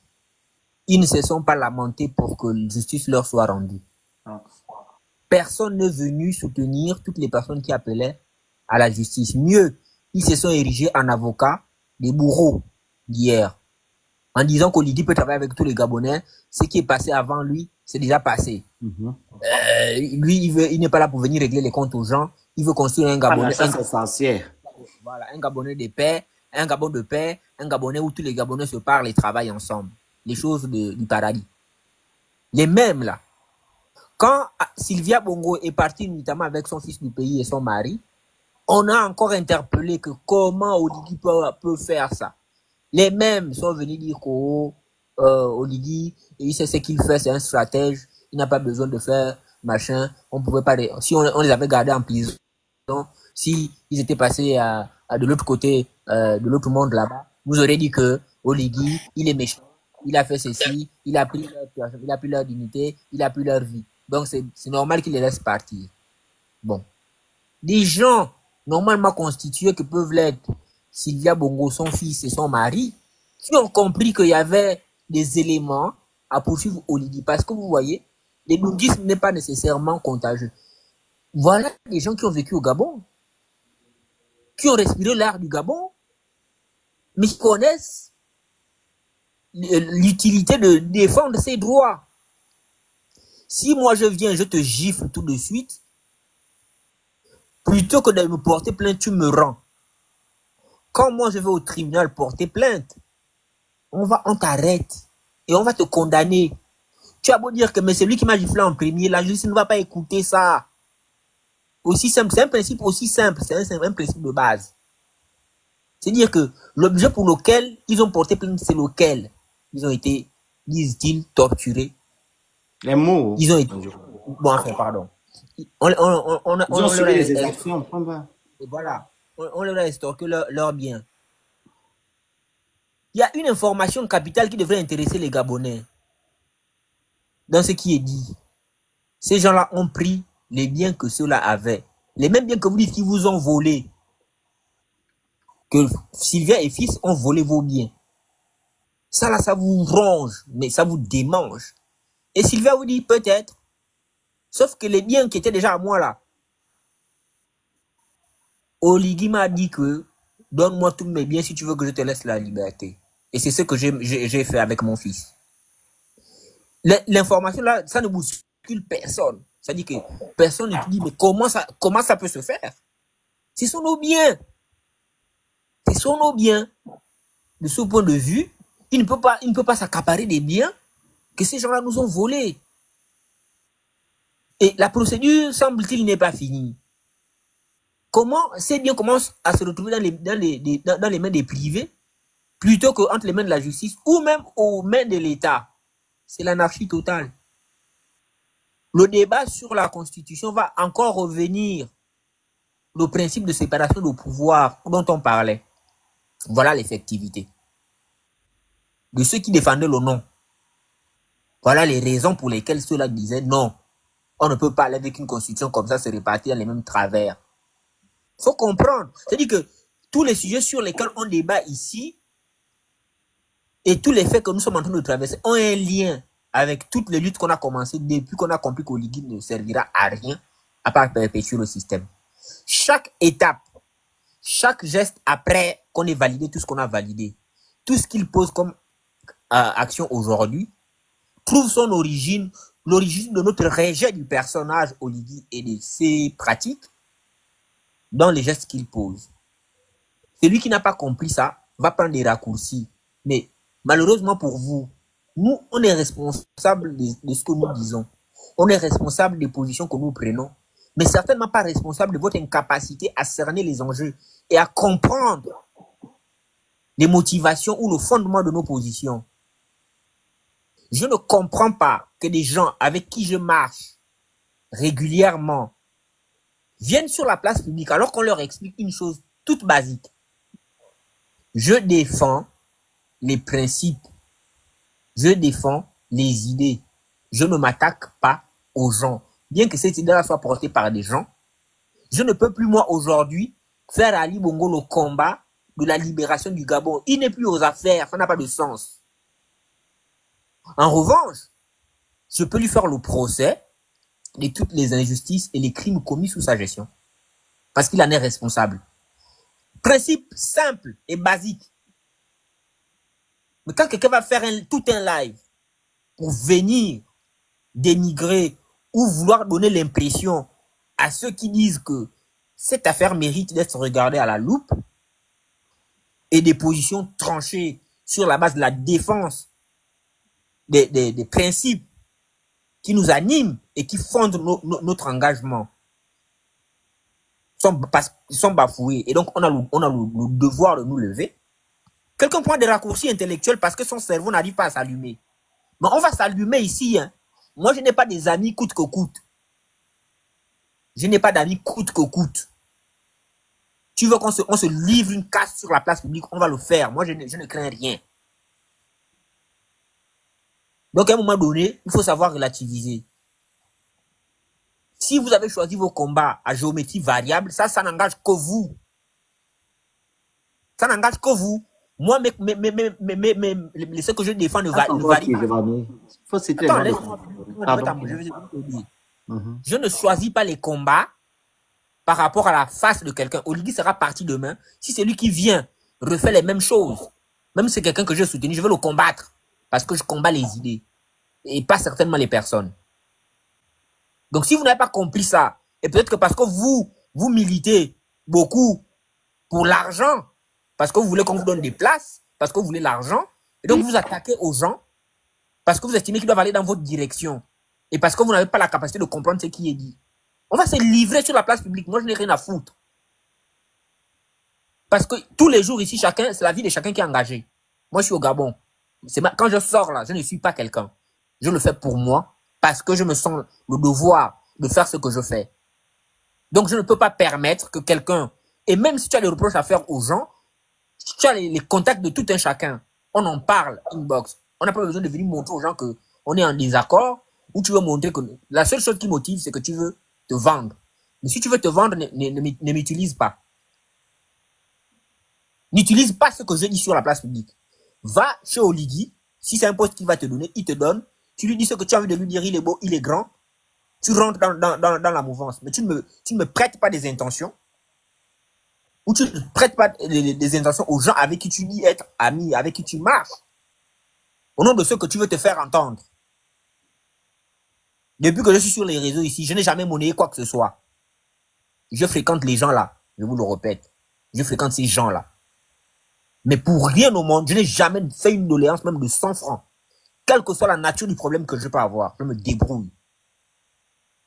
[SPEAKER 4] Ils ne se sont pas lamentés pour que la justice leur soit rendue. Personne n'est venu soutenir toutes les personnes qui appelaient à la justice. Mieux, ils se sont érigés en avocats des bourreaux d'hier, en disant qu'Oligui peut travailler avec tous les Gabonais. Ce qui est passé avant lui, c'est déjà passé. Lui, il n'est pas là pour venir régler les comptes aux gens. Il veut construire un Gabonais. Voilà, un Gabonais de paix, un Gabon de paix, un Gabonais où tous les Gabonais se parlent et travaillent ensemble. Les choses du paradis. Les mêmes là. Quand Sylvia Bongo est partie notamment avec son fils du pays et son mari, on a encore interpellé que comment Oligui peut faire ça. Les mêmes sont venus dire qu'Oligui, il sait ce qu'il fait, c'est un stratège, il n'a pas besoin de faire machin, on pouvait pas, si on les avait gardés en prison, si ils étaient passés de l'autre côté, de l'autre monde là-bas, vous aurez dit que Oligui, il est méchant, il a fait ceci, il a pris leur dignité, il a pris leur vie. Donc c'est normal qu'il les laisse partir. Bon. Des gens normalement constitués que peuvent l'être Sylvia Bongo, son fils et son mari, qui ont compris qu'il y avait des éléments à poursuivre Oligui. Parce que vous voyez, l'ébouddhisme n'est pas nécessairement contagieux. Voilà des gens qui ont vécu au Gabon, qui ont respiré l'air du Gabon, mais qui connaissent l'utilité de défendre ses droits. Si moi je viens, je te gifle tout de suite, plutôt que de me porter plainte, tu me rends. Quand moi je vais au tribunal porter plainte, on t'arrête et on va te condamner. Tu as beau dire que mais c'est lui qui m'a giflé en premier, la justice ne va pas écouter ça. Aussi simple, c'est un principe aussi simple, c'est un principe de base. C'est-à-dire que l'objet pour lequel ils ont porté plainte, c'est lequel ils ont été, disent-ils, torturés.
[SPEAKER 2] Les mots.
[SPEAKER 4] Ils ont été. Bon, enfin, pardon. On leur a
[SPEAKER 2] les actions.
[SPEAKER 4] Voilà. On leur a estorqué leur bien. Il y a une information capitale qui devrait intéresser les Gabonais dans ce qui est dit. Ces gens-là ont pris les biens que ceux-là avaient. Les mêmes biens que vous dites qu'ils vous ont volés. Que Sylvia et fils ont volé vos biens. Ça là, ça vous ronge, mais ça vous démange. Et Sylvia vous dit peut-être. Sauf que les biens qui étaient déjà à moi là, Oligui m'a dit que donne-moi tous mes biens si tu veux que je te laisse la liberté. Et c'est ce que j'ai fait avec mon fils. L'information là, ça ne bouscule personne. Ça dit que personne ne te dit mais comment ça peut se faire? Ce sont nos biens. Ce sont nos biens. De ce point de vue, il ne peut pas s'accaparer des biens que ces gens-là nous ont volés. Et la procédure, semble-t-il, n'est pas finie. Comment ces biens commencent à se retrouver dans les mains des privés plutôt qu'entre les mains de la justice ou même aux mains de l'État? C'est l'anarchie totale. Le débat sur la Constitution va encore revenir. Le principe de séparation de pouvoir dont on parlait. Voilà l'effectivité. De ceux qui défendaient le non. Voilà les raisons pour lesquelles ceux-là disaient non. On ne peut pas aller avec une constitution comme ça se répartir les mêmes travers. Faut comprendre. C'est-à-dire que tous les sujets sur lesquels on débat ici et tous les faits que nous sommes en train de traverser ont un lien avec toutes les luttes qu'on a commencées depuis qu'on a compris qu'Oligui ne servira à rien à part perpétuer le système. Chaque étape, chaque geste après qu'on ait validé tout ce qu'on a validé, tout ce qu'il pose comme action aujourd'hui, trouve son origine, l'origine de notre rejet du personnage Oligui et de ses pratiques dans les gestes qu'il pose. Celui qui n'a pas compris ça va prendre des raccourcis. Mais malheureusement pour vous, nous, on est responsable de ce que nous disons. On est responsable des positions que nous prenons, mais certainement pas responsable de votre incapacité à cerner les enjeux et à comprendre les motivations ou le fondement de nos positions. Je ne comprends pas que des gens avec qui je marche régulièrement viennent sur la place publique alors qu'on leur explique une chose toute basique. Je défends les principes. Je défends les idées. Je ne m'attaque pas aux gens. Bien que cette idée-là soit portée par des gens, je ne peux plus, moi, aujourd'hui, faire à Ali Bongo le combat de la libération du Gabon. Il n'est plus aux affaires. Ça n'a pas de sens. En revanche, je peux lui faire le procès de toutes les injustices et les crimes commis sous sa gestion. Parce qu'il en est responsable. Principe simple et basique. Mais quand quelqu'un va faire tout un live pour venir dénigrer ou vouloir donner l'impression à ceux qui disent que cette affaire mérite d'être regardée à la loupe et des positions tranchées sur la base de la défense des principes qui nous animent et qui fondent notre engagement, sont bafoués. Et donc, on a le devoir de nous lever. Quelqu'un prend des raccourcis intellectuels parce que son cerveau n'arrive pas à s'allumer. Mais on va s'allumer ici. Hein. Moi, je n'ai pas des amis coûte que coûte. Je n'ai pas d'amis coûte que coûte. Tu veux qu'on se livre une casse sur la place publique, on va le faire. Moi, je ne crains rien. Donc, à un moment donné, il faut savoir relativiser. Si vous avez choisi vos combats à géométrie variable, ça n'engage que vous. Ça n'engage que vous. Moi, ce que je défends ne varie pas. Je ne choisis pas les combats par rapport à la face de quelqu'un. Oligui sera parti demain. Si c'est lui qui vient refait les mêmes choses, même si c'est quelqu'un que je soutiens, je vais le combattre parce que je combats les idées et pas certainement les personnes. Donc, si vous n'avez pas compris ça, et peut-être que parce que vous militez beaucoup pour l'argent, parce que vous voulez qu'on vous donne des places, parce que vous voulez l'argent, et donc vous attaquez aux gens, parce que vous estimez qu'ils doivent aller dans votre direction, et parce que vous n'avez pas la capacité de comprendre ce qui est dit. On va se livrer sur la place publique. Moi, je n'ai rien à foutre. Parce que tous les jours ici, c'est la vie de chacun qui est engagé. Moi, je suis au Gabon. Quand je sors là, je ne suis pas quelqu'un. Je le fais pour moi, parce que je me sens le devoir de faire ce que je fais. Donc, je ne peux pas permettre que quelqu'un, et même si tu as des reproches à faire aux gens, tu as les contacts de tout un chacun. On en parle, inbox. On n'a pas besoin de venir montrer aux gens qu'on est en désaccord, ou tu veux montrer que la seule chose qui motive, c'est que tu veux te vendre. Mais si tu veux te vendre, ne m'utilise pas. N'utilise pas ce que je dis sur la place publique. Va chez Oligui, si c'est un poste qu'il va te donner, il te donne. Tu lui dis ce que tu as envie de lui dire, il est beau, il est grand. Tu rentres dans la mouvance. Mais tu ne me prêtes pas des intentions. Ou tu ne prêtes pas des intentions aux gens avec qui tu dis être ami, avec qui tu marches. Au nom de ce que tu veux te faire entendre. Depuis que je suis sur les réseaux ici, je n'ai jamais monnayé quoi que ce soit. Je fréquente les gens là. Je vous le répète. Je fréquente ces gens là. Mais pour rien au monde, je n'ai jamais fait une doléance même de 100 francs. Quelle que soit la nature du problème que je peux avoir, je me débrouille.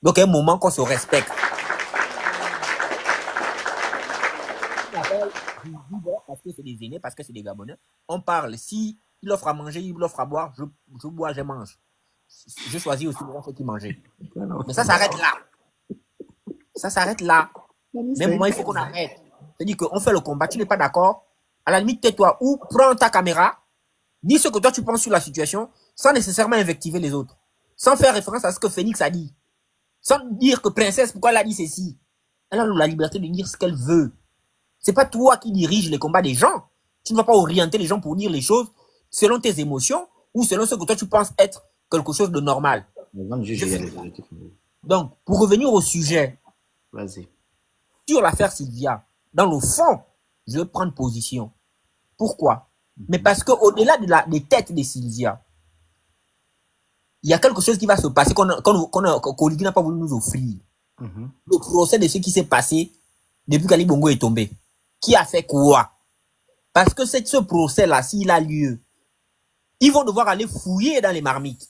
[SPEAKER 4] Donc, à un moment qu'on se respecte. Parce que c'est des aînés, parce que c'est des Gabonais. On parle. Si il offre à manger, il offre à boire, je bois, je mange. Je choisis aussi ce qui manger. Mais ça s'arrête là. Ça s'arrête là. Mais moi, il faut qu'on arrête. C'est-à-dire qu'on fait le combat, tu n'es pas d'accord. À la limite, tais-toi ou prends ta caméra, dis ce que toi tu penses sur la situation, sans nécessairement invectiver les autres. Sans faire référence à ce que Phoenix a dit. Sans dire que Princesse, pourquoi elle a dit ceci. Elle a la liberté de dire ce qu'elle veut. C'est pas toi qui dirige les combats des gens. Tu ne vas pas orienter les gens pour dire les choses selon tes émotions ou selon ce que toi tu penses être quelque chose de normal. Donc, pour revenir au sujet,
[SPEAKER 2] vas-y.
[SPEAKER 4] Sur l'affaire Sylvia, dans le fond, je vais prendre position. Pourquoi? Mais parce qu'au-delà des têtes de Sylvia, il y a quelque chose qui va se passer qu'Oligui n'a pas voulu nous offrir. Le procès de ce qui s'est passé depuis qu'Ali Bongo est tombé. Qui a fait quoi? Parce que ce procès-là, s'il a lieu, ils vont devoir aller fouiller dans les marmites.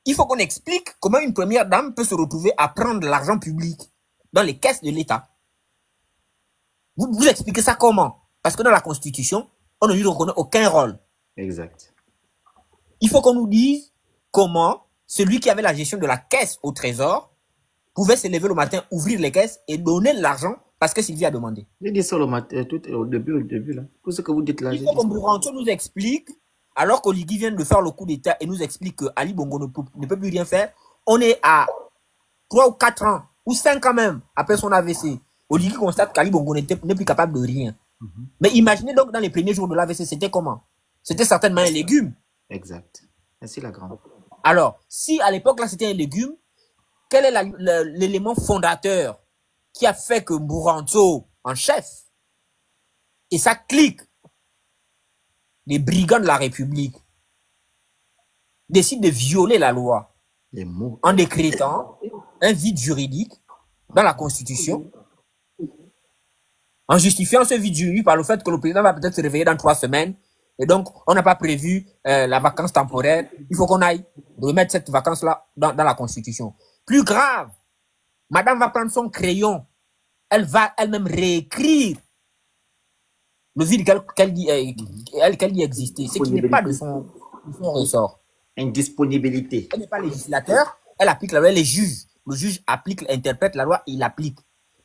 [SPEAKER 4] Il faut qu'on explique comment une première dame peut se retrouver à prendre l'argent public dans les caisses de l'État. Vous expliquez ça comment? Parce que dans la Constitution, on ne lui reconnaît aucun rôle.
[SPEAKER 2] Exact.
[SPEAKER 4] Il faut qu'on nous dise comment celui qui avait la gestion de la caisse au trésor pouvait se lever le matin, ouvrir les caisses et donner l'argent parce que Sylvie a demandé.
[SPEAKER 2] J'ai dit ça le matin, au début là. Tout ce que vous dites là.
[SPEAKER 4] Il faut que Mouranto nous explique, alors qu'Oligui vient de faire le coup d'État et nous explique que Ali Bongo ne peut plus rien faire. On est à 3 ou 4 ans, ou 5 ans même, après son AVC. Oligui constate qu'Ali Bongo n'est plus capable de rien. Mais imaginez donc dans les premiers jours de l'AVC, c'était comment? C'était certainement un légume.
[SPEAKER 2] Exact. Merci la grande.
[SPEAKER 4] Alors, si à l'époque là c'était un légume, quel est l'élément fondateur qui a fait que Mouranto, en chef, et sa clique, les brigands de la République, décident de violer la loi en décrétant un vide juridique dans la Constitution, en justifiant ce vide juridique par le fait que le président va peut-être se réveiller dans 3 semaines, et donc on n'a pas prévu la vacance temporaire. Il faut qu'on aille remettre cette vacance-là dans la Constitution. Plus grave, madame va prendre son crayon, elle va elle-même réécrire le vide qu'elle dit exister, ce qui n'est pas de son ressort.
[SPEAKER 2] Indisponibilité.
[SPEAKER 4] Elle n'est pas législateur, elle applique la loi, elle est juge. Le juge applique, interprète la loi et il applique.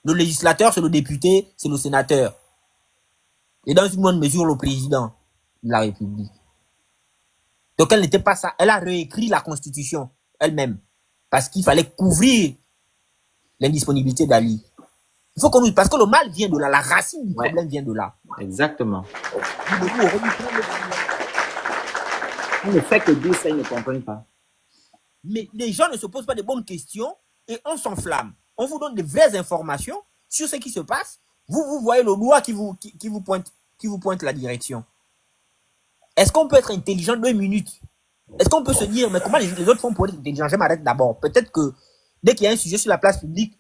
[SPEAKER 4] Le législateur, c'est le député, c'est le sénateur. Et dans une moindre mesure, le président de la République. Donc elle n'était pas ça. Elle a réécrit la Constitution elle-même. Parce qu'il fallait couvrir l'indisponibilité d'Ali. Il faut qu'on nous... Parce que le mal vient de là, la racine du problème vient de là.
[SPEAKER 2] Exactement. On ne fait que dire ça, ils ne comprennent pas.
[SPEAKER 4] Mais les gens ne se posent pas de bonnes questions et on s'enflamme. On vous donne de vraies informations sur ce qui se passe. Vous voyez le doigt qui vous pointe la direction. Est-ce qu'on peut être intelligent 2 minutes? Est-ce qu'on peut se dire, mais comment les autres font pour être intelligents? Je m'arrête d'abord. Peut-être que dès qu'il y a un sujet sur la place publique,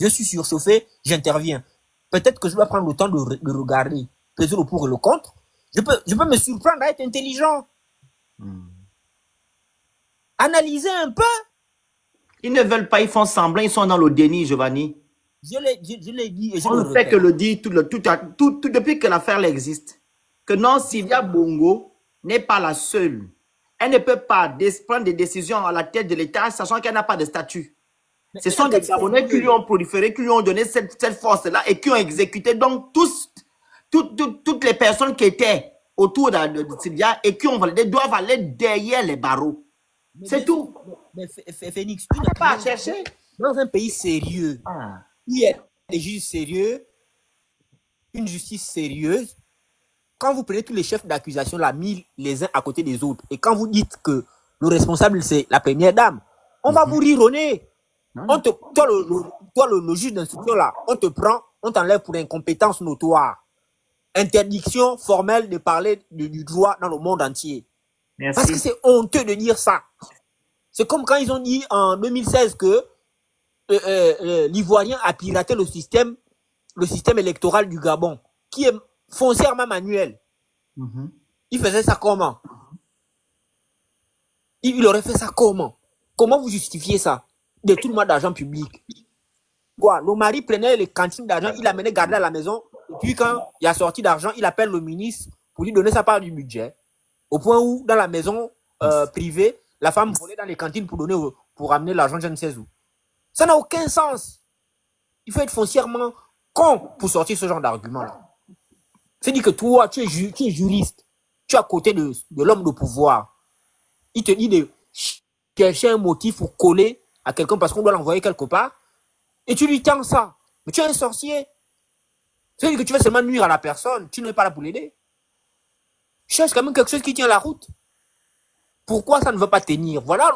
[SPEAKER 4] je suis surchauffé, j'interviens. Peut-être que je dois prendre le temps de regarder, peser le pour et le contre. Je peux me surprendre à être intelligent. Analyser un peu.
[SPEAKER 2] Ils ne veulent pas, ils font semblant, ils sont dans le déni, Giovanni.
[SPEAKER 4] Je l'ai dit et je
[SPEAKER 2] on
[SPEAKER 4] le
[SPEAKER 2] ne fait
[SPEAKER 4] répète.
[SPEAKER 2] que le dire tout depuis que l'affaire existe. Que non, Sylvia Bongo n'est pas la seule. Elle ne peut pas prendre des décisions à la tête de l'État, sachant qu'elle n'a pas de statut. Ce sont des Gabonais qui lui ont proliféré, qui lui ont donné cette force-là et qui ont exécuté. Donc, toutes les personnes qui étaient autour de Sylvia et qui ont validé doivent aller derrière les barreaux. C'est tout.
[SPEAKER 4] Mais Phoenix,
[SPEAKER 2] on n'a pas à chercher.
[SPEAKER 4] Dans un pays sérieux, il y a des juges sérieux, une justice sérieuse. Quand vous prenez tous les chefs d'accusation, là, mis les uns à côté des autres, et quand vous dites que le responsable, c'est la première dame, on va vous rire au nez. Toi, le juge d'instruction, là, on te prend, on t'enlève pour incompétence notoire. Interdiction formelle de parler du droit dans le monde entier.
[SPEAKER 2] Merci.
[SPEAKER 4] Parce que c'est honteux de dire ça. C'est comme quand ils ont dit en 2016 que l'Ivoirien a piraté le système électoral du Gabon, qui est foncièrement manuel. Il faisait ça comment? Il aurait fait ça comment? Comment vous justifiez ça? Détournement d'argent public. Quoi? Le mari prenait les cantines d'argent, il l'amenait garder à la maison, et puis quand il a sorti d'argent, il appelle le ministre pour lui donner sa part du budget. Au point où, dans la maison privée, la femme volait dans les cantines pour amener l'argent, je ne sais où. Ça n'a aucun sens. Il faut être foncièrement con pour sortir ce genre d'argument-là. C'est-à-dire que toi, tu es juriste, tu es à côté de l'homme de pouvoir. Il te dit de chercher un motif pour coller à quelqu'un parce qu'on doit l'envoyer quelque part. Et tu lui tends ça. Mais tu es un sorcier. C'est-à-dire que tu vas seulement nuire à la personne. Tu n'es pas là pour l'aider. Cherche quand même quelque chose qui tient la route. Pourquoi ça ne veut pas tenir? Voilà.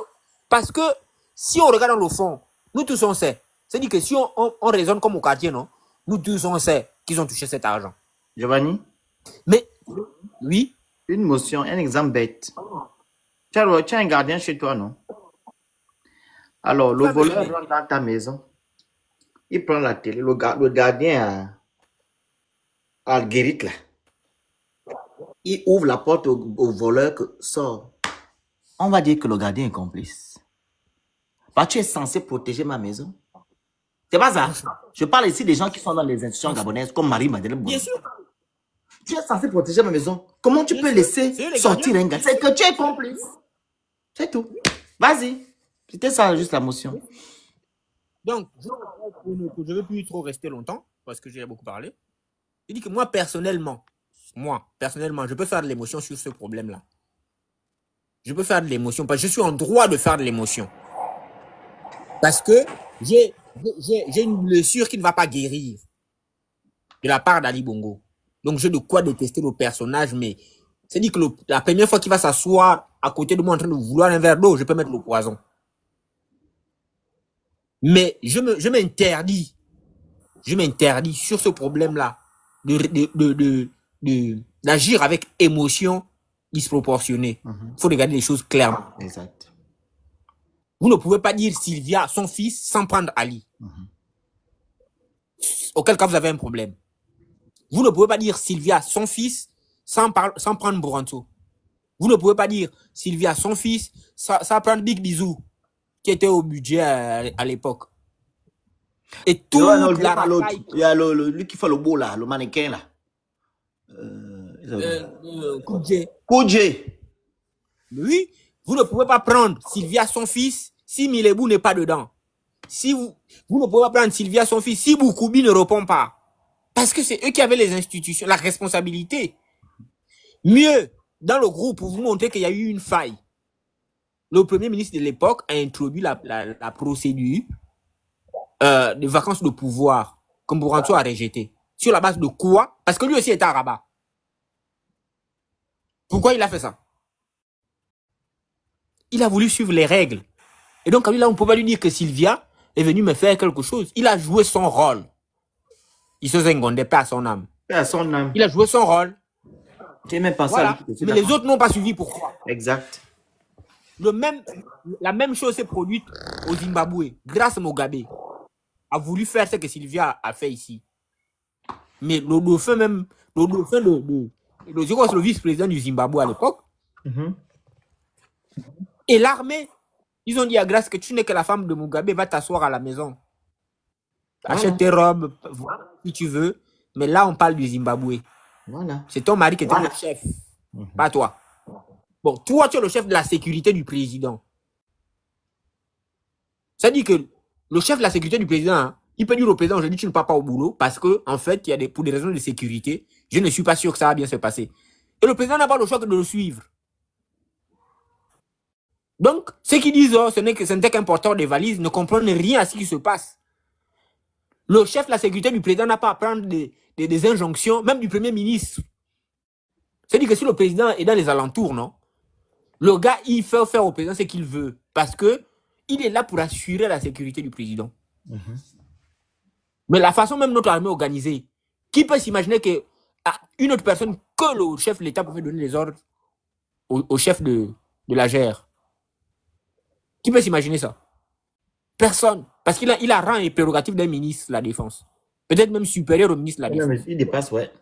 [SPEAKER 4] Parce que si on regarde dans le fond, nous tous on sait. C'est-à-dire que si on raisonne comme au quartier, non? Nous tous on sait qu'ils ont touché cet argent.
[SPEAKER 2] Giovanni,
[SPEAKER 4] Mais, oui.
[SPEAKER 2] une motion, un exemple bête. Tu as un gardien chez toi, non? Alors, le voleur rentre dans ta maison. Il prend la télé. Le gardien a le guérite là. Il ouvre la porte au voleur que sort. On va dire que le gardien est complice. Bah, tu es censé protéger ma maison. C'est pas ça. Je parle ici des gens qui sont dans les institutions gabonaises, comme Marie-Madeleine.
[SPEAKER 4] Bien sûr.
[SPEAKER 2] Tu es censé protéger ma maison. Comment tu peux laisser sortir un gars? C'est que tu es complice. C'est tout. Vas-y. C'était ça, juste la motion.
[SPEAKER 4] Donc, je ne veux plus trop rester longtemps, parce que j'ai beaucoup parlé. Je dis que moi, personnellement, je peux faire de l'émotion sur ce problème-là. Je peux faire de l'émotion, parce que je suis en droit de faire de l'émotion. Parce que j'ai une blessure qui ne va pas guérir de la part d'Ali Bongo. Donc, j'ai de quoi détester le personnage, mais c'est dit que la première fois qu'il va s'asseoir à côté de moi en train de vouloir un verre d'eau, je peux mettre le poison. Mais je m'interdis sur ce problème-là d'agir avec émotion disproportionnée. Il faut regarder les choses clairement.
[SPEAKER 2] Exact.
[SPEAKER 4] Vous ne pouvez pas dire Sylvia, son fils, sans prendre Ali. Auquel cas, vous avez un problème. Vous ne pouvez pas dire Sylvia, son fils, sans prendre Boranto. Vous ne pouvez pas dire Sylvia, son fils, sans prendre Big Bisou, qui était au budget à l'époque. Et tout
[SPEAKER 2] il y a lui qui fait le beau là, le mannequin là. Koudjé.
[SPEAKER 4] Oui, vous ne pouvez pas prendre Sylvia, son fils, si Milebou n'est pas dedans. Vous ne pouvez pas prendre Sylvia, son fils, si Boukoubi ne répond pas. Parce que c'est eux qui avaient les institutions, la responsabilité. Mieux, dans le groupe, pour vous montrer qu'il y a eu une faille, le premier ministre de l'époque a introduit la procédure de vacances de pouvoir, comme Boranto a rejeté. Sur la base de quoi? Parce que lui aussi était à Rabat. Pourquoi il a fait ça? Il a voulu suivre les règles. Et donc, là, on ne peut pas lui dire que Sylvia est venue me faire quelque chose. Il a joué son rôle. Il se zengondait pas à son âme.
[SPEAKER 2] À son âme.
[SPEAKER 4] Il a joué son rôle.
[SPEAKER 2] Tu même pas
[SPEAKER 4] voilà.
[SPEAKER 2] ça.
[SPEAKER 4] Mais les autres n'ont pas suivi. Pourquoi?
[SPEAKER 2] Exact.
[SPEAKER 4] La même chose s'est produite au Zimbabwe. Grâce à Mugabe a voulu faire ce que Sylvia a fait ici. Mais le vice-président du Zimbabwe à l'époque, et l'armée, ils ont dit à Grâce que tu n'es que la femme de Mugabe, va t'asseoir à la maison. Achète tes robes, si tu veux. Mais là, on parle du Zimbabwe.
[SPEAKER 2] Voilà.
[SPEAKER 4] C'est ton mari qui était le chef, pas toi. Bon, toi, tu es le chef de la sécurité du président. Ça dit que le chef de la sécurité du président, hein, il peut dire au président, aujourd'hui, tu ne pars pas au boulot parce que, en fait, pour des raisons de sécurité, je ne suis pas sûr que ça va bien se passer. Et le président n'a pas le choix que de le suivre. Donc, ceux qui disent, oh, ce n'était qu'un porteur de valises, ne comprennent rien à ce qui se passe. Le chef de la sécurité du président n'a pas à prendre des injonctions, même du premier ministre. C'est-à-dire que si le président est dans les alentours, non, le gars, il fait faire au président ce qu'il veut. Parce que il est là pour assurer la sécurité du président. Mais la façon même notre armée est organisée, qui peut s'imaginer qu'une autre personne que le chef de l'État peut donner les ordres au chef de la GR? Qui peut s'imaginer ça? Personne. Parce qu'il a rang et prérogative d'un ministre de la Défense. Peut-être même supérieur au ministre de la Défense.
[SPEAKER 2] Non, mais il dépasse, ouais.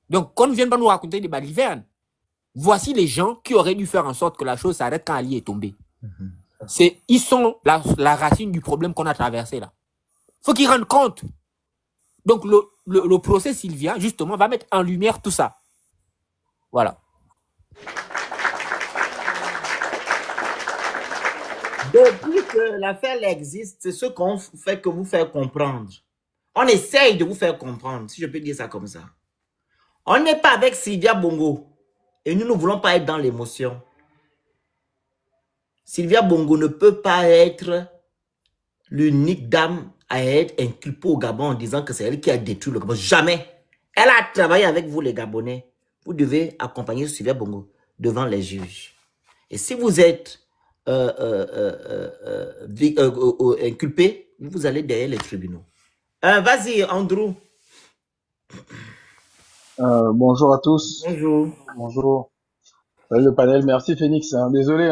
[SPEAKER 4] Donc, qu'on ne vienne pas nous raconter des balivernes. Voici les gens qui auraient dû faire en sorte que la chose s'arrête quand Ali est tombé. Ils sont la racine du problème qu'on a traversé là. Il faut qu'ils rendent compte. Donc, le procès Sylvia, justement, va mettre en lumière tout ça. Voilà.
[SPEAKER 2] Depuis que l'affaire existe, c'est ce qu'on fait que vous faire comprendre. On essaye de vous faire comprendre, si je peux dire ça comme ça. On n'est pas avec Sylvia Bongo. Et nous ne voulons pas être dans l'émotion. Sylvia Bongo ne peut pas être l'unique dame à être inculpée au Gabon en disant que c'est elle qui a détruit le Gabon. Jamais. Elle a travaillé avec vous, les Gabonais. Vous devez accompagner Sylvia Bongo devant les juges. Et si vous êtes inculpé, vous allez derrière les tribunaux. Vas-y, Andrew.
[SPEAKER 5] Bonjour à tous.
[SPEAKER 2] Bonjour.
[SPEAKER 5] Bonjour. Salut le panel. Merci Phoenix. Désolé,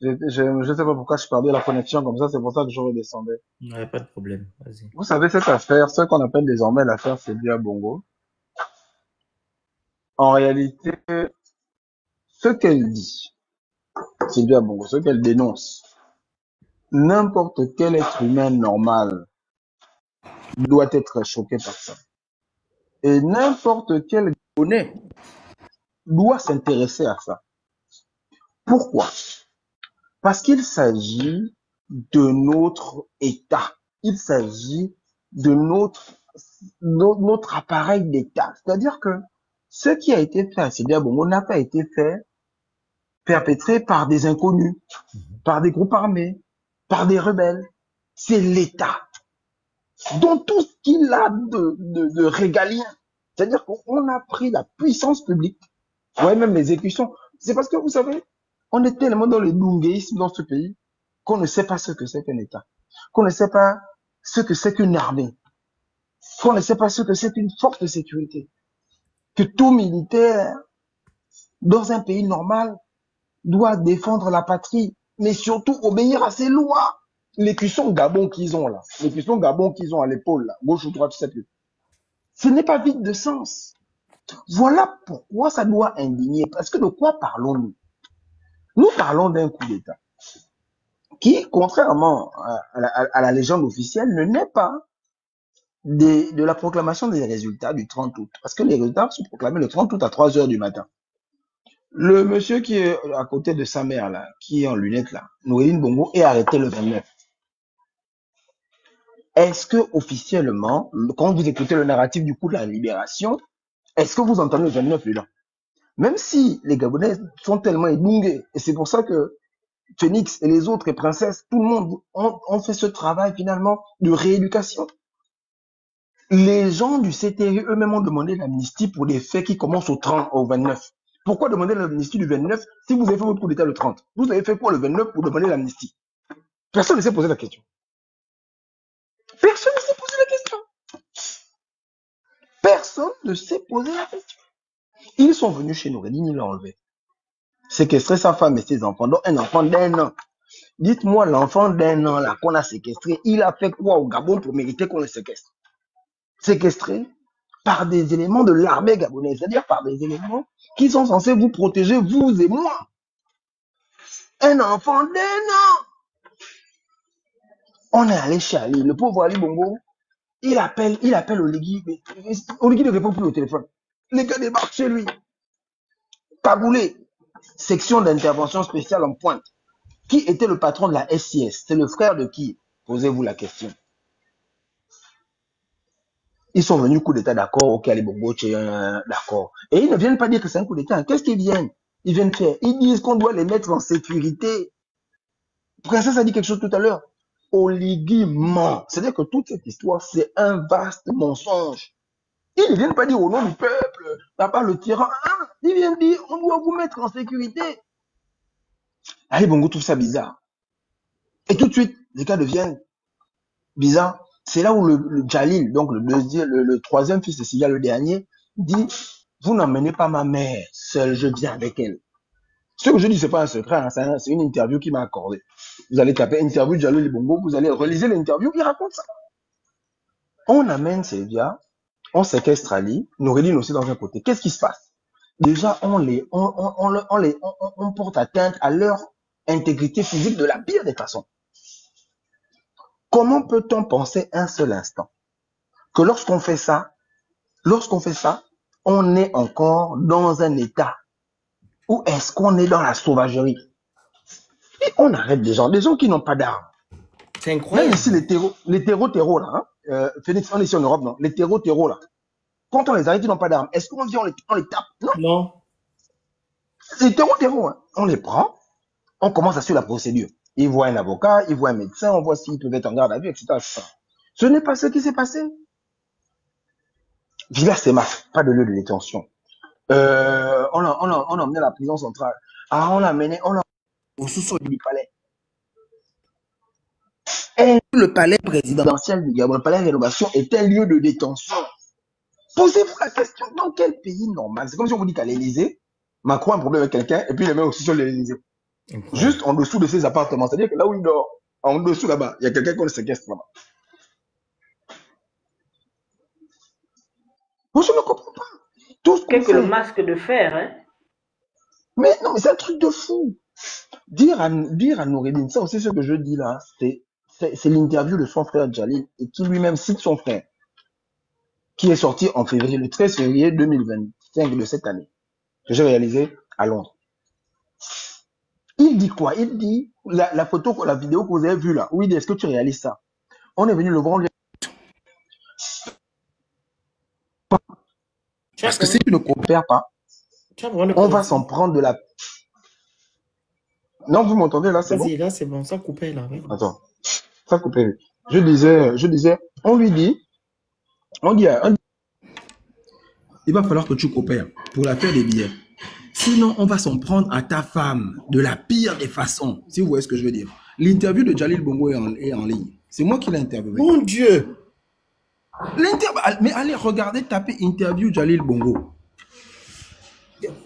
[SPEAKER 5] je sais pas pourquoi je perdais la connexion comme ça. C'est pour ça que je redescendais.
[SPEAKER 2] Il n'y a pas de problème. Vas-y.
[SPEAKER 5] Vous savez, cette affaire, ce qu'on appelle désormais l'affaire Sylvia Bongo, en réalité, ce qu'elle dit, Sylvia Bongo, ce qu'elle dénonce, n'importe quel être humain normal doit être choqué par ça. Et n'importe quel Gabonais doit s'intéresser à ça. Pourquoi? Parce qu'il s'agit de notre État. Il s'agit de notre appareil d'État. C'est-à-dire que ce qui a été fait à Sylvia Bongo n'a pas été fait, perpétré par des inconnus, par des groupes armés, par des rebelles. C'est l'État. Dont tout ce qu'il a de régalien. C'est-à-dire qu'on a pris la puissance publique, ouais, même les exécutions. C'est parce que, vous savez, on est tellement dans le dunguéisme dans ce pays qu'on ne sait pas ce que c'est qu'un État, qu'on ne sait pas ce que c'est qu'une armée, qu'on ne sait pas ce que c'est qu'une force de sécurité, que tout militaire, dans un pays normal, doit défendre la patrie, mais surtout obéir à ses lois. Les cuissons Gabon qu'ils ont là, les cuissons Gabon qu'ils ont à l'épaule là, gauche ou droite, je sais plus. Ce n'est pas vide de sens. Voilà pourquoi ça doit indigner. Parce que de quoi parlons-nous? Nous parlons d'un coup d'État qui, contrairement à la légende officielle, ne naît pas de la proclamation des résultats du 30 août. Parce que les résultats sont proclamés le 30 août à 3 heures du matin. Le monsieur qui est à côté de sa mère, là, qui est en lunettes, là, Noureddine Bongo, est arrêté le 29. Est-ce que, officiellement, quand vous écoutez le narratif du coup de la libération, est-ce que vous entendez le 29 là? Même si les Gabonais sont tellement édouillés, et c'est pour ça que Phoenix et les autres, et Princesse, tout le monde ont fait ce travail finalement de rééducation. Les gens du CTI eux-mêmes ont demandé l'amnistie pour des faits qui commencent au 30, au 29. Pourquoi demander l'amnistie du 29 si vous avez fait votre coup d'état le 30? Vous avez fait quoi le 29 pour demander l'amnistie? Personne ne s'est posé la question. Personne ne s'est posé la question. Personne ne s'est posé la question. Ils sont venus chez Noureddine, ils l'ont enlevé. Séquestré sa femme et ses enfants, donc un enfant d'1 an. Dites-moi, l'enfant d'1 an là qu'on a séquestré, il a fait quoi au Gabon pour mériter qu'on le séquestre? Séquestré par des éléments de l'armée gabonaise, c'est-à-dire par des éléments qui sont censés vous protéger, vous et moi. Un enfant d'1 an. On est allé chez Ali, le pauvre Ali Bongo, il appelle Oligui, mais Oligui ne répond plus au téléphone. Les gars débarquent chez lui. Cagoulé, section d'intervention spéciale en pointe. Qui était le patron de la SIS? C'est le frère de qui? Posez-vous la question. Ils sont venus coup d'état, d'accord, ok, Ali Bongo, d'accord. Et ils ne viennent pas dire que c'est un coup d'état. Qu'est-ce qu'ils viennent? Ils viennent faire. Ils disent qu'on doit les mettre en sécurité. Princesse a dit quelque chose tout à l'heure. Oligui ment. C'est-à-dire que toute cette histoire, c'est un vaste mensonge. Ils ne viennent pas dire au nom du peuple, papa le tyran. Hein? Ils viennent dire, on doit vous mettre en sécurité. Ali Bongo trouve ça bizarre. Et tout de suite, les cas deviennent bizarres. C'est là où le Jalil, donc le troisième fils de Sylvia, le dernier, dit, vous n'emmenez pas ma mère seule, je viens avec elle. Ce que je dis, c'est pas un secret, hein, c'est une interview qu'il m'a accordée. Vous allez taper interview de Jalil Bongo, vous allez reliser l'interview, il raconte ça. On amène Sylvia, on séquestre Ali, Noureddine aussi dans un côté. Qu'est-ce qui se passe? Déjà, on porte atteinte à leur intégrité physique de la pire des façons. Comment peut-on penser un seul instant que lorsqu'on fait ça, on est encore dans un état où est-ce qu'on est dans la sauvagerie? Et on arrête des gens qui n'ont pas d'armes.
[SPEAKER 2] C'est incroyable.
[SPEAKER 5] Même ici, les terreaux là, hein, Phoenix, on est ici en Europe, non? Les terreaux là. Quand on les arrête, ils n'ont pas d'armes. Est-ce qu'on vient, on les tape? Non.
[SPEAKER 2] Non.
[SPEAKER 5] Les terreaux, hein. On les prend, on commence à suivre la procédure. il voit un avocat, il voit un médecin, on voit s'il peut être en garde à vue, etc., etc. Ce n'est pas ce qui s'est passé. Villars Semas, pas de lieu de détention. On a emmené à la prison centrale. Ah, on l'a mené, on l'a au sous-sol du palais. Et le palais présidentiel du Gabon, le palais de rénovation, est un lieu de détention. Posez-vous la question, dans quel pays normal? C'est comme si on vous dit qu'à l'Élysée, Macron a un problème avec quelqu'un et puis il le met au sous-sol de l'Élysée. Juste en dessous de ses appartements. C'est-à-dire que là où il dort, en dessous là-bas, il y a quelqu'un qu'on le séquestre là-bas. Moi, je ne comprends pas. Tout ce qu'on
[SPEAKER 3] Qu'est-ce que le
[SPEAKER 5] fait.
[SPEAKER 3] masque de fer, hein?
[SPEAKER 5] Mais non, mais c'est un truc de fou. Dire à Noureddin, ça aussi ce que je dis là, c'est l'interview de son frère Jalil et qui lui-même cite son frère, qui est sorti en février, le 13 février 2025 de cette année, que j'ai réalisé à Londres. Il dit quoi? Il dit, la photo, la vidéo que vous avez vue là, où il dit, est-ce que tu réalises ça? On est venu le voir, parce que si tu ne coopères pas, on va s'en prendre de la... Non, vous m'entendez là, c'est bon?
[SPEAKER 6] Vas-y, là, c'est bon, ça coupait là. Oui.
[SPEAKER 5] Attends, ça coupait. Je disais, on lui dit, il va falloir que tu coopères pour la faire des billets. Sinon, on va s'en prendre à ta femme de la pire des façons, si vous voyez ce que je veux dire. L'interview de Jalil Bongo est en ligne. C'est moi qui l'ai interviewé.
[SPEAKER 6] Mon Dieu!
[SPEAKER 5] Mais allez regarder, taper interview Jalil Bongo.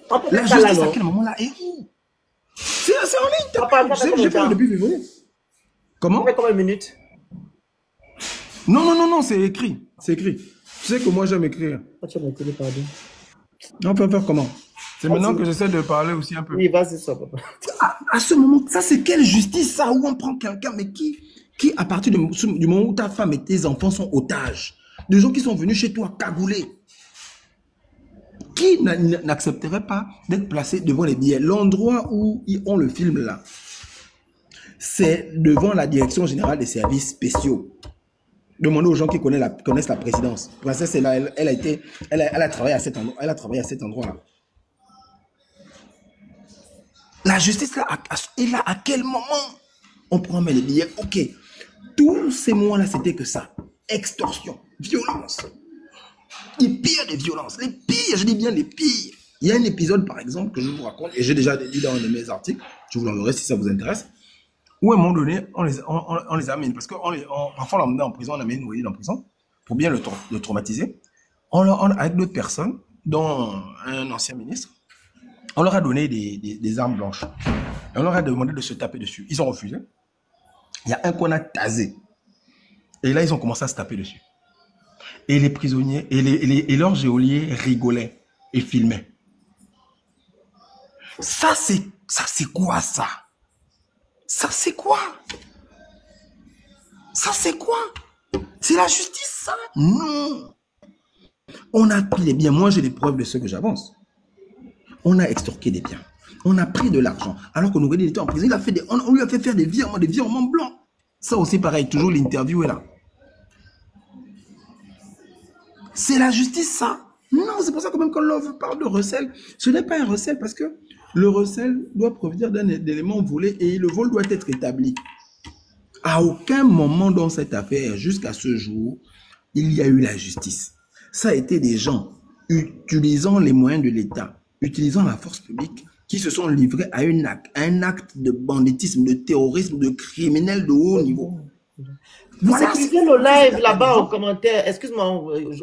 [SPEAKER 6] On peut
[SPEAKER 5] La
[SPEAKER 6] faire ça là,
[SPEAKER 5] justice à
[SPEAKER 6] non?
[SPEAKER 5] quel moment là est où? C'est en ligne. J'ai fait depuis février. Comment?
[SPEAKER 6] Ça fait combien de minutes?
[SPEAKER 5] Non, c'est écrit. C'est écrit. Tu sais que moi j'aime écrire.
[SPEAKER 6] Ah, tu as écrit, pardon.
[SPEAKER 5] On peut faire comment? C'est maintenant que j'essaie de parler aussi un peu.
[SPEAKER 6] Oui, vas-y, ça, papa.
[SPEAKER 5] À ce moment, ça c'est quelle justice ça, où on prend quelqu'un, mais qui à partir du moment où ta femme et tes enfants sont otages, des gens qui sont venus chez toi cagoulés, qui n'accepterait pas d'être placé devant les billets? L'endroit où on le filme là, c'est devant la direction générale des services spéciaux. Demandez aux gens qui connaissent la présidence. Princesse est là, elle a travaillé à cet endroit, là. La justice là, est là à quel moment on prend les billets? Ok, tous ces mois-là, c'était que ça. Extorsion, violence. Les pires des violences, les pires, je dis bien les pires. Il y a un épisode, par exemple, que je vous raconte, et j'ai déjà dit dans un de mes articles, je vous l'enverrai si ça vous intéresse, où à un moment donné, on les amène, parce qu'on parfois on l'emmène en prison, on amène Noureddin en prison, pour bien le traumatiser. Avec d'autres personnes, dont un ancien ministre, on leur a donné des armes blanches. Et on leur a demandé de se taper dessus. Ils ont refusé. Il y a un qu'on a tasé. Et là, ils ont commencé à se taper dessus. Et les prisonniers, et leurs geôliers rigolaient et filmaient. Ça, c'est quoi, ça? Ça, c'est quoi? Ça, c'est quoi? C'est la justice, ça? Non. On a pris les biens. Moi, j'ai des preuves de ce que j'avance. On a extorqué des biens. On a pris de l'argent. Alors que Noureddin était en prison, on lui a fait faire des virements blancs. Ça aussi, pareil, toujours l'interview est là. C'est la justice, ça? Non, c'est pour ça que même quand l'on parle de recel, ce n'est pas un recel parce que le recel doit provenir d'un élément volé et le vol doit être établi. À aucun moment dans cette affaire, jusqu'à ce jour, il y a eu la justice. Ça a été des gens utilisant les moyens de l'État, utilisant la force publique, qui se sont livrés à un acte de banditisme, de terrorisme, de criminel de haut niveau.
[SPEAKER 6] Voilà, écrivez le live là-bas en commentaire. Excuse-moi,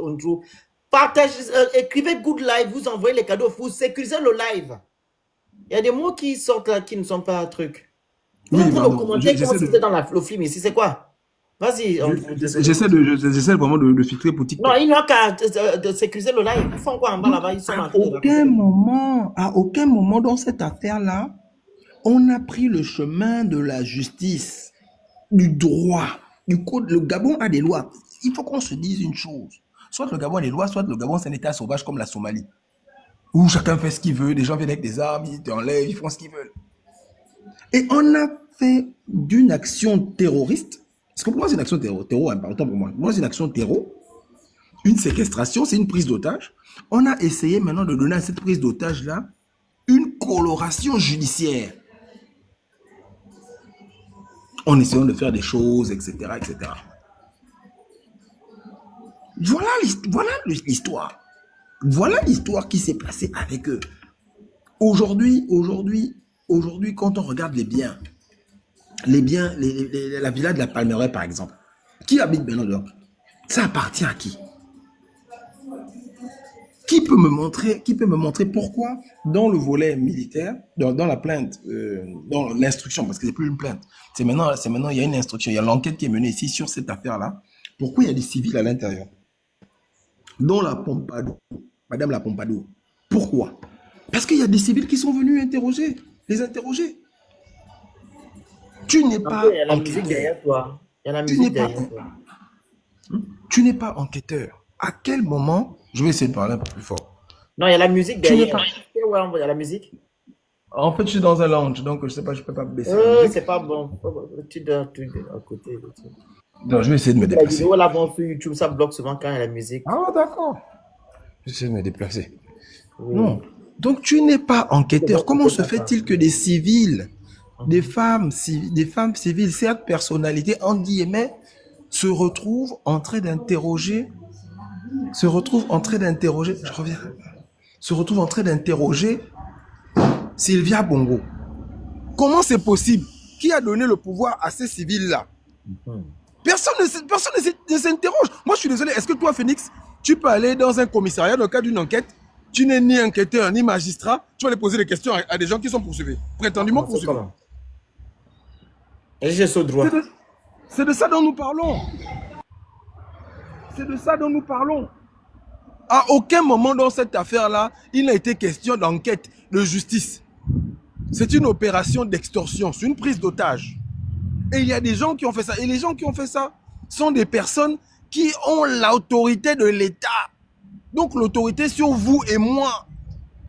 [SPEAKER 6] Ondrou. Partagez, écrivez good live, vous envoyez les cadeaux, vous sécurisez le live. Il y a des mots qui sortent là qui ne sont pas un truc. Vous êtes en train de commenter comment c'était dans le film ici, c'est quoi? Vas-y.
[SPEAKER 5] J'essaie vraiment de filtrer pour TikTok.
[SPEAKER 6] Non, il n'a qu'à sécuriser le live. Ils font quoi en bas là-bas? Ils sont
[SPEAKER 5] à aucun moment dans cette affaire-là, on a pris le chemin de la justice, du droit, du code. Le Gabon a des lois. Il faut qu'on se dise une chose. Soit le Gabon a des lois, soit le Gabon c'est un état sauvage comme la Somalie, où chacun fait ce qu'il veut, les gens viennent avec des armes, ils t'enlèvent, ils font ce qu'ils veulent. Et on a fait d'une action terroriste, parce que pour moi c'est une action terror important pour moi. Moi c'est une action terror, une séquestration, c'est une prise d'otage. On a essayé maintenant de donner à cette prise d'otage-là une coloration judiciaire.
[SPEAKER 7] en essayant de faire des choses, etc., etc. Voilà l'histoire. Voilà l'histoire qui s'est passée avec eux. Aujourd'hui, quand on regarde les biens, la villa de la Palmeraie, par exemple, qui habite maintenant dehors? Ça appartient à qui? Qui peut me montrer pourquoi, dans le volet militaire, dans la plainte, dans l'instruction, parce que c'est plus une plainte, c'est maintenant, il y a une instruction, il y a l'enquête qui est menée ici sur cette affaire-là. Pourquoi il y a des civils à l'intérieur? Dont la Pompadour, Madame la Pompadour. Pourquoi? Parce qu'il y a des civils qui sont venus les interroger. Tu n'es pas
[SPEAKER 6] Il y a la musique derrière toi. Il y a la musique derrière toi.
[SPEAKER 7] Tu n'es pas enquêteur. À quel moment... Je vais essayer de parler un peu plus fort.
[SPEAKER 6] Non, il y a la musique derrière. Ouais, il y a la musique.
[SPEAKER 7] En fait, je suis dans un lounge, donc je sais pas, je peux pas baisser.
[SPEAKER 6] C'est pas bon. Tu dois à côté.
[SPEAKER 7] Non, je vais essayer de me déplacer.
[SPEAKER 6] Les vidéos là sur YouTube, ça bloque souvent quand il y a la musique.
[SPEAKER 7] Ah, d'accord. Je vais essayer de me déplacer. Oui. Non. Donc, tu n'es pas enquêteur. Comment se fait-il que des civils, des femmes civiles, certes personnalités, en guillemets, se retrouvent en train d'interroger, Sylvia Bongo? Comment c'est possible? Qui a donné le pouvoir à ces civils-là? Personne ne s'interroge. Moi, je suis désolé. Est-ce que toi, Phoenix, tu peux aller dans un commissariat dans le cadre d'une enquête? Tu n'es ni enquêteur, ni magistrat. Tu vas aller poser des questions à des gens qui sont poursuivis, prétendument poursuivis.
[SPEAKER 6] Et j'ai ce droit.
[SPEAKER 7] C'est de ça dont nous parlons. C'est de ça dont nous parlons. À aucun moment dans cette affaire-là, il n'a été question d'enquête, de justice. C'est une opération d'extorsion, c'est une prise d'otage. Et il y a des gens qui ont fait ça. Et les gens qui ont fait ça sont des personnes qui ont l'autorité de l'État. Donc l'autorité sur vous et moi.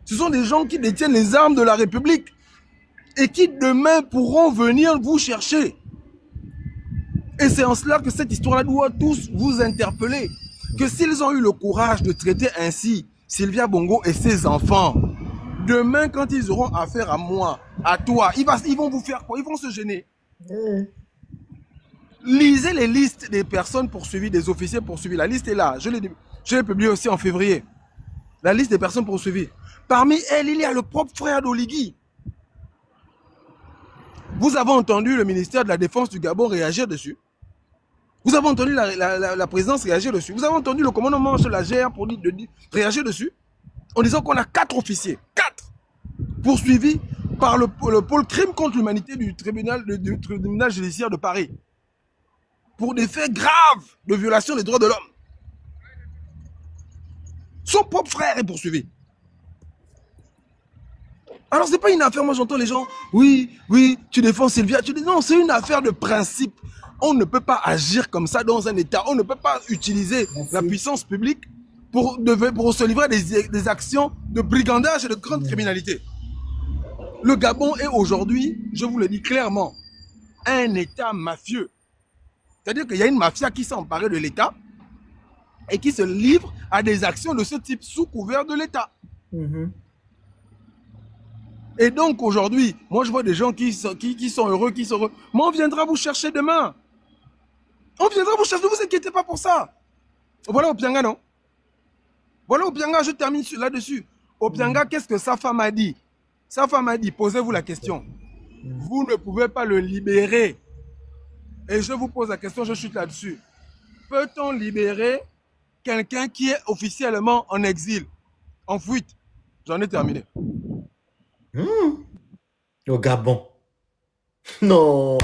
[SPEAKER 7] Ce sont des gens qui détiennent les armes de la République et qui demain pourront venir vous chercher. Et c'est en cela que cette histoire-là doit tous vous interpeller. Que s'ils ont eu le courage de traiter ainsi Sylvia Bongo et ses enfants, demain quand ils auront affaire à moi, à toi, ils vont vous faire quoi? Ils vont se gêner. Lisez les listes des personnes poursuivies, des officiers poursuivis. La liste est là. Je l'ai publiée aussi en février. La liste des personnes poursuivies. Parmi elles, il y a le propre frère d'Oligui. Vous avez entendu le ministère de la Défense du Gabon réagir dessus. Vous avez entendu la présidence réagir dessus. Vous avez entendu le commandement de la GR pour réagir dessus. En disant qu'on a 4 officiers. 4 poursuivis par le pôle crime contre l'humanité du tribunal judiciaire de Paris. Pour des faits graves de violation des droits de l'homme. Son propre frère est poursuivi. Alors c'est pas une affaire, moi j'entends les gens, oui, tu défends Sylvia, tu dis non, c'est une affaire de principe. On ne peut pas agir comme ça dans un État, on ne peut pas utiliser la puissance publique pour se livrer à des actions de brigandage et de grande criminalité. Le Gabon est aujourd'hui, je vous le dis clairement, un État mafieux. C'est-à-dire qu'il y a une mafia qui s'est emparée de l'État et qui se livre à des actions de ce type sous couvert de l'État. Et donc aujourd'hui, moi je vois des gens qui sont heureux, Mais on viendra vous chercher demain. On viendra vous chercher, ne vous inquiétez pas pour ça. Voilà Opianga, non? Voilà Opianga, je termine là-dessus. Opianga, qu'est-ce que sa femme a dit? Sa femme a dit, posez-vous la question. Vous ne pouvez pas le libérer. Et je vous pose la question, je chute là-dessus. Peut-on libérer quelqu'un qui est officiellement en exil, en fuite? J'en ai terminé.
[SPEAKER 6] Au Gabon. Non.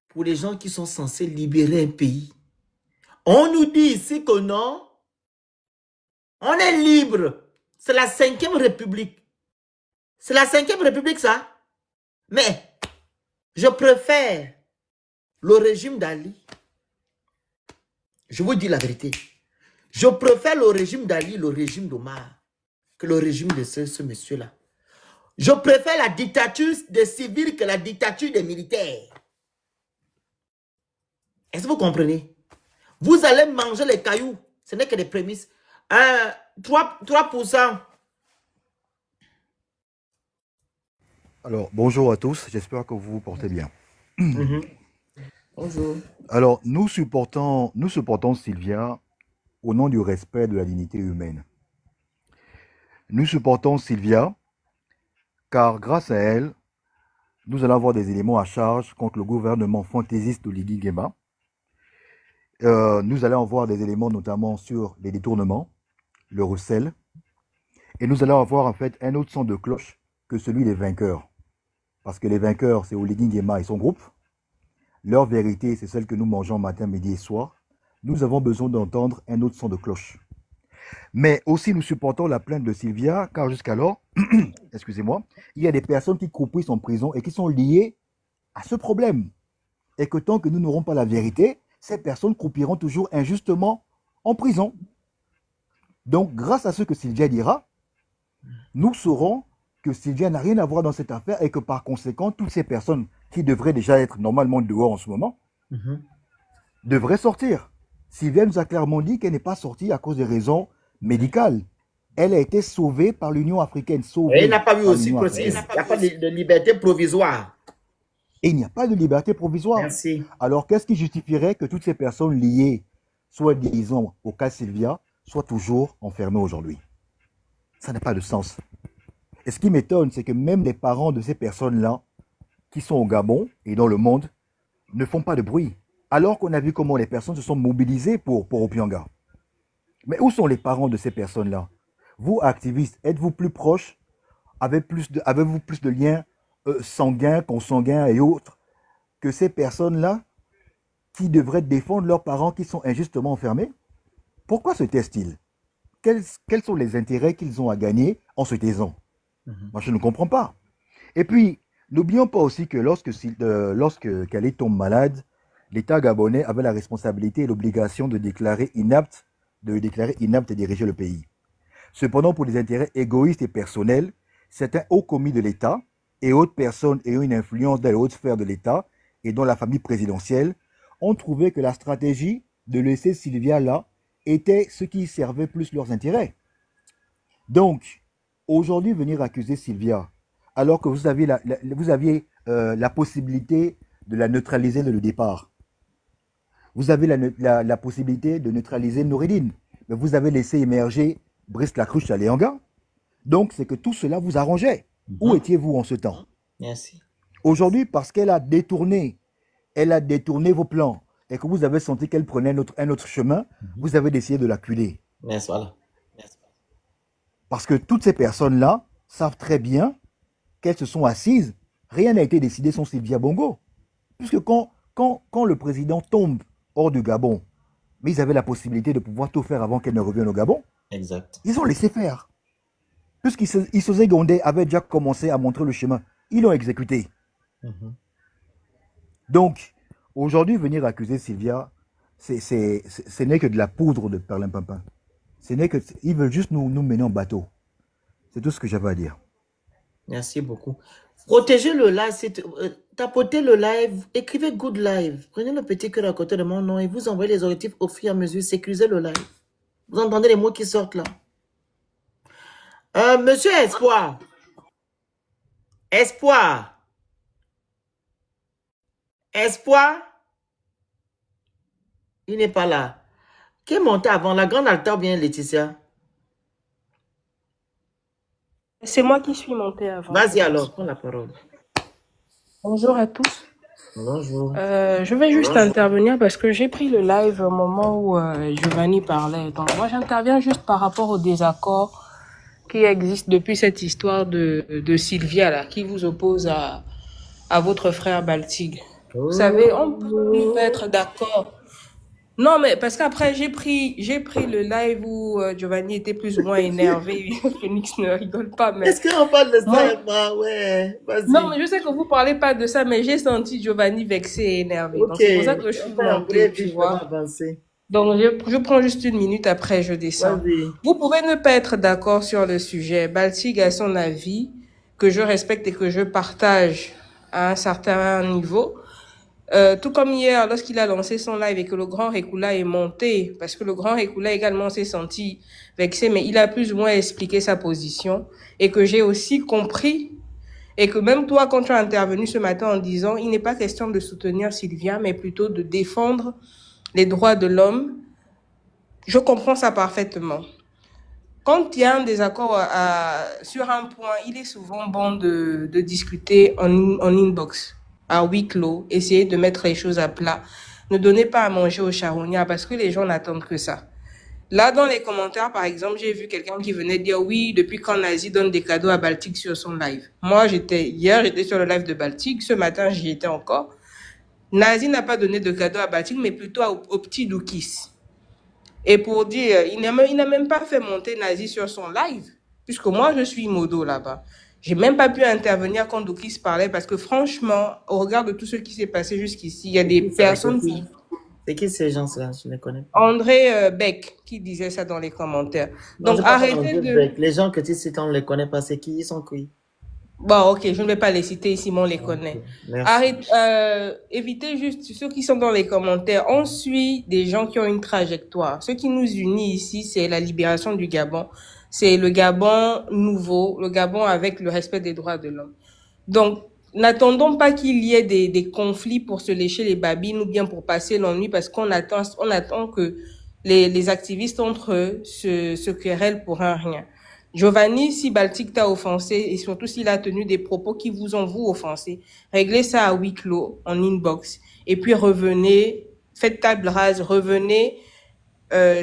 [SPEAKER 6] Pour les gens qui sont censés libérer un pays, on nous dit ici que non, on est libre. C'est la 5e République. C'est la 5e République, ça. Mais, je préfère le régime d'Ali. Je vous dis la vérité. Je préfère le régime d'Ali, le régime d'Omar, que le régime de ce monsieur-là. Je préfère la dictature des civils que la dictature des militaires. Est-ce que vous comprenez? Vous allez manger les cailloux. Ce n'est que des prémices. 3%.
[SPEAKER 8] Alors, bonjour à tous. J'espère que vous vous portez bien.
[SPEAKER 6] Mhm. Bonjour.
[SPEAKER 8] Alors, nous supportons Sylvia au nom du respect de la dignité humaine. Nous supportons Sylvia car grâce à elle, nous allons avoir des éléments à charge contre le gouvernement fantaisiste de Lydie Nguema. Nous allons avoir des éléments notamment sur les détournements, le recel, et nous allons avoir en fait un autre son de cloche que celui des vainqueurs. Parce que les vainqueurs, c'est Lydie Nguema et son groupe. Leur vérité, c'est celle que nous mangeons matin, midi et soir. Nous avons besoin d'entendre un autre son de cloche. Mais aussi, nous supportons la plainte de Sylvia, car jusqu'alors, excusez-moi, il y a des personnes qui croupissent en prison et qui sont liées à ce problème. Et que tant que nous n'aurons pas la vérité, ces personnes croupiront toujours injustement en prison. Donc, grâce à ce que Sylvia dira, nous saurons que Sylvia n'a rien à voir dans cette affaire et que par conséquent, toutes ces personnes qui devraient déjà être normalement dehors en ce moment, devraient sortir. Sylvia nous a clairement dit qu'elle n'est pas sortie à cause des raisons médicales. Elle a été sauvée par l'Union africaine.
[SPEAKER 6] Et il n'a pas eu aussi précis, il n'y a pas de liberté provisoire.
[SPEAKER 8] Et il n'y a pas de liberté provisoire.
[SPEAKER 6] Merci.
[SPEAKER 8] Alors, qu'est-ce qui justifierait que toutes ces personnes liées, soit disons au cas Sylvia, soient toujours enfermées aujourd'hui? Ça n'a pas de sens. Et ce qui m'étonne, c'est que même les parents de ces personnes-là, qui sont au Gabon et dans le monde, ne font pas de bruit. Alors qu'on a vu comment les personnes se sont mobilisées pour Opianga. Mais où sont les parents de ces personnes-là? Vous, activistes, êtes-vous plus proches? Avez-vous plus de liens sanguins, consanguins et autres que ces personnes-là qui devraient défendre leurs parents qui sont injustement enfermés? Pourquoi se taisent-ils? Quels sont les intérêts qu'ils ont à gagner en se taisant? Moi, je ne comprends pas. Et puis, n'oublions pas aussi que lorsque Khalid tombe malade, l'État gabonais avait la responsabilité et l'obligation de déclarer inapte et diriger le pays. Cependant, pour des intérêts égoïstes et personnels, certains hauts commis de l'État et autres personnes ayant une influence dans les hautes sphères de l'État et dans la famille présidentielle ont trouvé que la stratégie de laisser Sylvia là était ce qui servait plus leurs intérêts. Donc, aujourd'hui, venir accuser Sylvia, alors que vous aviez la possibilité de la neutraliser dès le départ. Vous avez la possibilité de neutraliser Noureddine, mais vous avez laissé émerger Brice Lacruche à Léanga. Donc, c'est que tout cela vous arrangeait. Où étiez-vous en ce temps?
[SPEAKER 6] Merci.
[SPEAKER 8] Aujourd'hui, parce qu'elle a détourné vos plans et que vous avez senti qu'elle prenait un autre chemin, vous avez décidé de l'acculer.
[SPEAKER 6] Merci, voilà. Merci.
[SPEAKER 8] Parce que toutes ces personnes-là savent très bien qu'elles se sont assises. Rien n'a été décidé sans Sylvia Bongo. Puisque quand le président tombe hors du Gabon, mais ils avaient la possibilité de pouvoir tout faire avant qu'elle ne revienne au Gabon.
[SPEAKER 6] Exact.
[SPEAKER 8] Ils ont laissé faire. Puisqu'Issoze Gondé avait déjà commencé à montrer le chemin, ils l'ont exécuté. Donc, aujourd'hui, venir accuser Sylvia, ce n'est que de la poudre de perlimpinpin. Ils veulent juste nous mener en bateau. C'est tout ce que j'avais à dire.
[SPEAKER 6] Merci beaucoup. Protégez le live, tapotez le live, écrivez good live. Prenez le petit cœur à côté de mon nom et vous envoyez les objectifs au fur et à mesure. Sécurisez le live. Vous entendez les mots qui sortent là. Monsieur Espoir. Espoir. Espoir. Il n'est pas là. Qui est monté avant? La grande altar ou bien Laetitia?
[SPEAKER 3] C'est moi qui suis montée avant.
[SPEAKER 6] Vas-y alors, prends la parole.
[SPEAKER 3] Bonjour à tous.
[SPEAKER 6] Bonjour.
[SPEAKER 3] Je vais juste intervenir parce que j'ai pris le live au moment où Giovanni parlait. Donc moi, j'interviens juste par rapport au désaccord qui existe depuis cette histoire de Sylvia là, qui vous oppose à votre frère Baltig. Vous savez, on peut être d'accord. Non, mais parce qu'après, j'ai pris le live où Giovanni était plus ou moins énervé. Phoenix ne rigole pas, mais...
[SPEAKER 6] Est-ce qu'on parle de ça? Ouais, vas-y.
[SPEAKER 3] Non, mais je sais que vous parlez pas de ça, mais j'ai senti Giovanni vexé et énervé. Donc, c'est pour ça que je suis montée, tu vois. Donc, je prends juste une minute, après je descends. Vous pouvez ne pas être d'accord sur le sujet. Baltig a son avis, que je respecte et que je partage à un certain niveau. Tout comme hier, lorsqu'il a lancé son live et que le grand Rekula est monté, parce que le grand Rekula également s'est senti vexé, mais il a plus ou moins expliqué sa position et que j'ai aussi compris
[SPEAKER 9] Et que même toi, quand tu as intervenu ce matin en disant, il n'est pas question de soutenir Sylvia, mais plutôt de défendre les droits de l'homme, je comprends ça parfaitement. Quand il y a un désaccord sur un point, il est souvent bon de discuter en inbox, à huis clos, essayer de mettre les choses à plat. Ne donnez pas à manger aux charognards parce que les gens n'attendent que ça. Là, dans les commentaires, par exemple, j'ai vu quelqu'un qui venait dire oui, depuis quand Nazi donne des cadeaux à Baltic sur son live. Moi, hier, j'étais sur le live de Baltic. Ce matin, j'y étais encore. Nazi n'a pas donné de cadeaux à Baltic, mais plutôt au petit Doukis. Et pour dire, il n'a même pas fait monter Nazi sur son live, puisque moi, je suis modo là-bas. J'ai même pas pu intervenir quand Doukis parlait, parce que franchement, au regard de tout ce qui s'est passé jusqu'ici, il y a des personnes qui...
[SPEAKER 6] C'est qui ces gens-là? Je ne les connais pas.
[SPEAKER 9] André Beck qui disait ça dans les commentaires.
[SPEAKER 6] Non,
[SPEAKER 9] Donc arrêtez de...
[SPEAKER 6] Beck. Les gens que tu cites, on ne les connaît pas. C'est qui? Ils sont qui?
[SPEAKER 9] Bon, ok, je ne vais pas les citer ici, mais on les connaît.
[SPEAKER 6] Merci.
[SPEAKER 9] Évitez juste ceux qui sont dans les commentaires. On suit des gens qui ont une trajectoire. Ce qui nous unit ici, c'est la libération du Gabon. C'est le Gabon nouveau, le Gabon avec le respect des droits de l'homme. Donc, n'attendons pas qu'il y ait des conflits pour se lécher les babines ou bien pour passer l'ennui, parce qu'on attend que les activistes entre eux se querellent pour un rien. Giovanni, si Baltic t'a offensé et surtout s'il a tenu des propos qui vous ont vous offensé, réglez ça à huis clos, en inbox, et puis revenez, faites table rase, revenez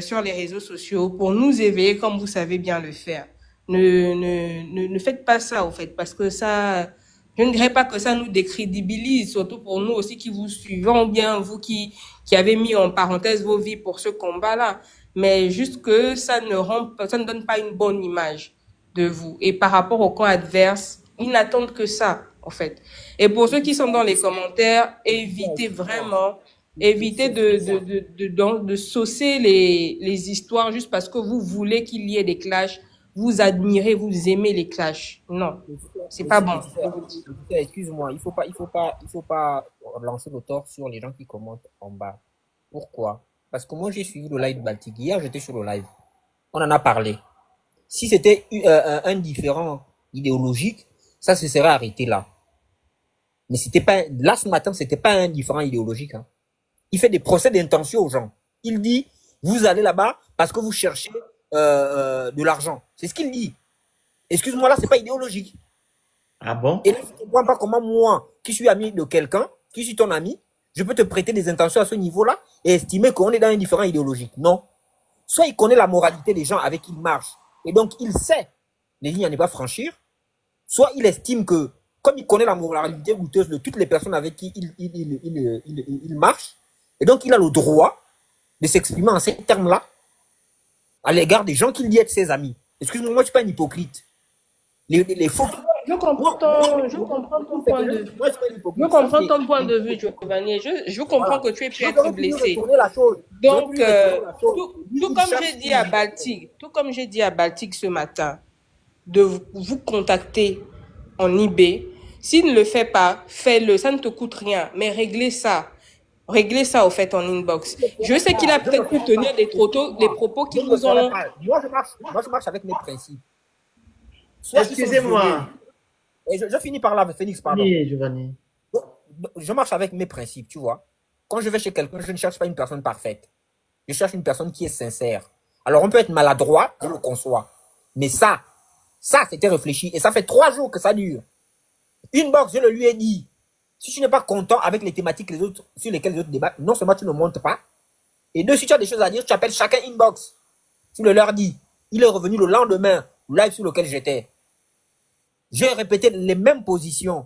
[SPEAKER 9] sur les réseaux sociaux pour nous éveiller comme vous savez bien le faire. Ne faites pas ça, au fait, parce que ça, je ne dirais pas que ça nous décrédibilise, surtout pour nous aussi qui vous suivons, bien vous qui avez mis en parenthèse vos vies pour ce combat-là. Mais juste que ça ne donne pas une bonne image de vous. Et par rapport au camp adverse, ils n'attendent que ça, en fait. Et pour ceux qui sont dans les commentaires, évitez de saucer les histoires juste parce que vous voulez qu'il y ait des clashs. Vous admirez, vous aimez les clashs. Non, c'est pas bon.
[SPEAKER 4] Excuse-moi, il faut pas lancer le tort sur les gens qui commentent en bas. Pourquoi? Parce que moi, j'ai suivi le live de Baltic. Hier, j'étais sur le live. On en a parlé. Si c'était un différent idéologique, ça se serait arrêté là. Mais c'était pas, là, ce matin, c'était pas un différent idéologique, hein. Il fait des procès d'intention aux gens. Il dit, vous allez là-bas parce que vous cherchez, de l'argent. C'est ce qu'il dit. Excuse-moi, là, c'est pas idéologique.
[SPEAKER 6] Ah bon?
[SPEAKER 4] Et là, je ne comprends pas comment moi, qui suis ami de quelqu'un, qui suis ton ami, je peux te prêter des intentions à ce niveau-là et estimer qu'on est dans un différent idéologique. Non. Soit il connaît la moralité des gens avec qui il marche, et donc il sait les lignes à ne pas franchir, soit il estime que, comme il connaît la moralité douteuse de toutes les personnes avec qui il marche, et donc il a le droit de s'exprimer en ces termes-là à l'égard des gens qu'il dit être ses amis. Excuse-moi, moi je suis pas un hypocrite. Les faux...
[SPEAKER 9] Je comprends ton point de vue. Je comprends ton point de vue, Giovanni. Je comprends que tu es pu être blessé. Donc, tout comme j'ai dit à Baltic ce matin, de vous contacter en eBay. S'il ne le fait pas, fais-le. Ça ne te coûte rien. Mais réglez ça. Réglez ça, au fait, en inbox. Je sais qu'il a peut-être pu tenir des propos qui vous ont...
[SPEAKER 4] Moi, je marche avec mes principes.
[SPEAKER 6] Excusez-moi.
[SPEAKER 4] Et je finis par là, Phoenix, pardon.
[SPEAKER 6] Oui, Giovanni.
[SPEAKER 4] Je marche avec mes principes, tu vois. Quand je vais chez quelqu'un, je ne cherche pas une personne parfaite. Je cherche une personne qui est sincère. Alors, on peut être maladroit, je le conçois. Mais ça, c'était réfléchi. Et ça fait 3 jours que ça dure. Inbox, je le lui ai dit. Si tu n'es pas content avec les thématiques sur lesquelles les autres débattent, non seulement tu ne montes pas. Et deux, si tu as des choses à dire, tu appelles chacun inbox. Tu le leur dis. Il est revenu le lendemain, live sur lequel j'étais. J'ai répété les mêmes positions.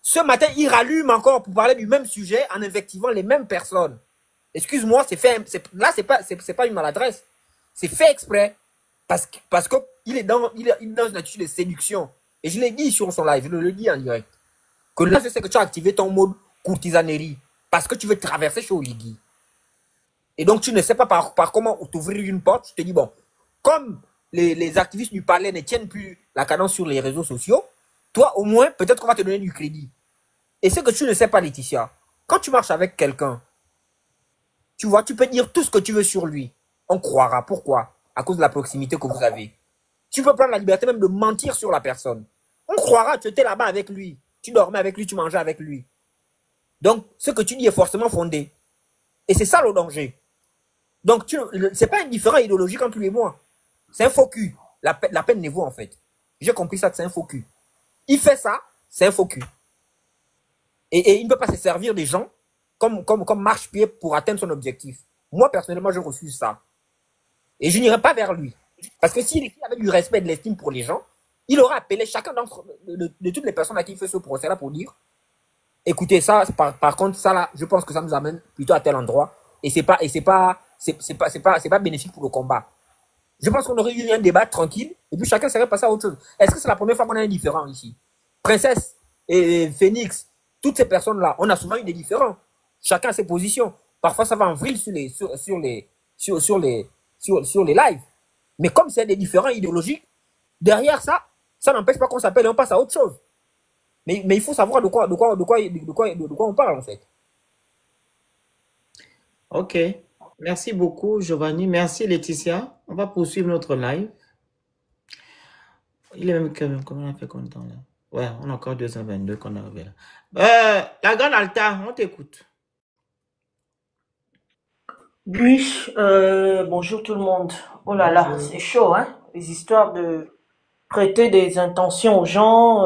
[SPEAKER 4] Ce matin, il rallume encore pour parler du même sujet en invectivant les mêmes personnes. Excuse-moi, c'est fait. Là, c'est pas une maladresse. C'est fait exprès. Parce que il est dans une attitude de séduction. Et je l'ai dit sur son live, je le dis en direct. Que là, je sais que tu as activé ton mode courtisanerie. Parce que tu veux traverser chez Oligui. Et donc, tu ne sais pas par comment t'ouvrir une porte. Tu te dis, bon, comme les activistes du palais ne tiennent plus la cadence sur les réseaux sociaux, toi, au moins, peut-être qu'on va te donner du crédit. Et ce que tu ne sais pas, Laetitia, quand tu marches avec quelqu'un, tu vois, tu peux dire tout ce que tu veux sur lui. On croira. Pourquoi? À cause de la proximité que vous avez. Tu peux prendre la liberté même de mentir sur la personne. On croira que tu étais là-bas avec lui. Tu dormais avec lui, tu mangeais avec lui. Donc, ce que tu dis est forcément fondé. Et c'est ça le danger. Donc, c'est pas un différent idéologique entre lui et moi. C'est un faux cul. La peine n'est vous, en fait. J'ai compris ça, que c'est un faux cul. Il fait ça, c'est un faux cul. Et il ne peut pas se servir des gens comme marche-pied pour atteindre son objectif. Moi, personnellement, je refuse ça. Et je n'irai pas vers lui. Parce que s'il avait du respect et de l'estime pour les gens, il aurait appelé chacun de toutes les personnes à qui il fait ce procès-là pour dire écoutez, ça, par contre, ça là, je pense que ça nous amène plutôt à tel endroit. Et c'est pas bénéfique pour le combat. Je pense qu'on aurait eu un débat tranquille, et puis chacun serait passé à autre chose. Est-ce que c'est la première fois qu'on a un différent ici? Princesse et Phoenix, toutes ces personnes-là, on a souvent eu des différents. Chacun a ses positions. Parfois, ça va en vrille sur les lives. Mais comme c'est des différents idéologiques, derrière ça, ça n'empêche pas qu'on s'appelle et on passe à autre chose. Mais il faut savoir de quoi on parle, en fait.
[SPEAKER 6] Ok. Merci beaucoup, Giovanni. Merci, Laetitia. On va poursuivre notre live. Il est même comment on a fait combien de temps là? Ouais, on a encore 2h22 qu'on est arrivé là. La grande Alta, on t'écoute.
[SPEAKER 10] Oui, bonjour tout le monde. Oh là là, c'est chaud, hein? Les histoires de prêter des intentions aux gens.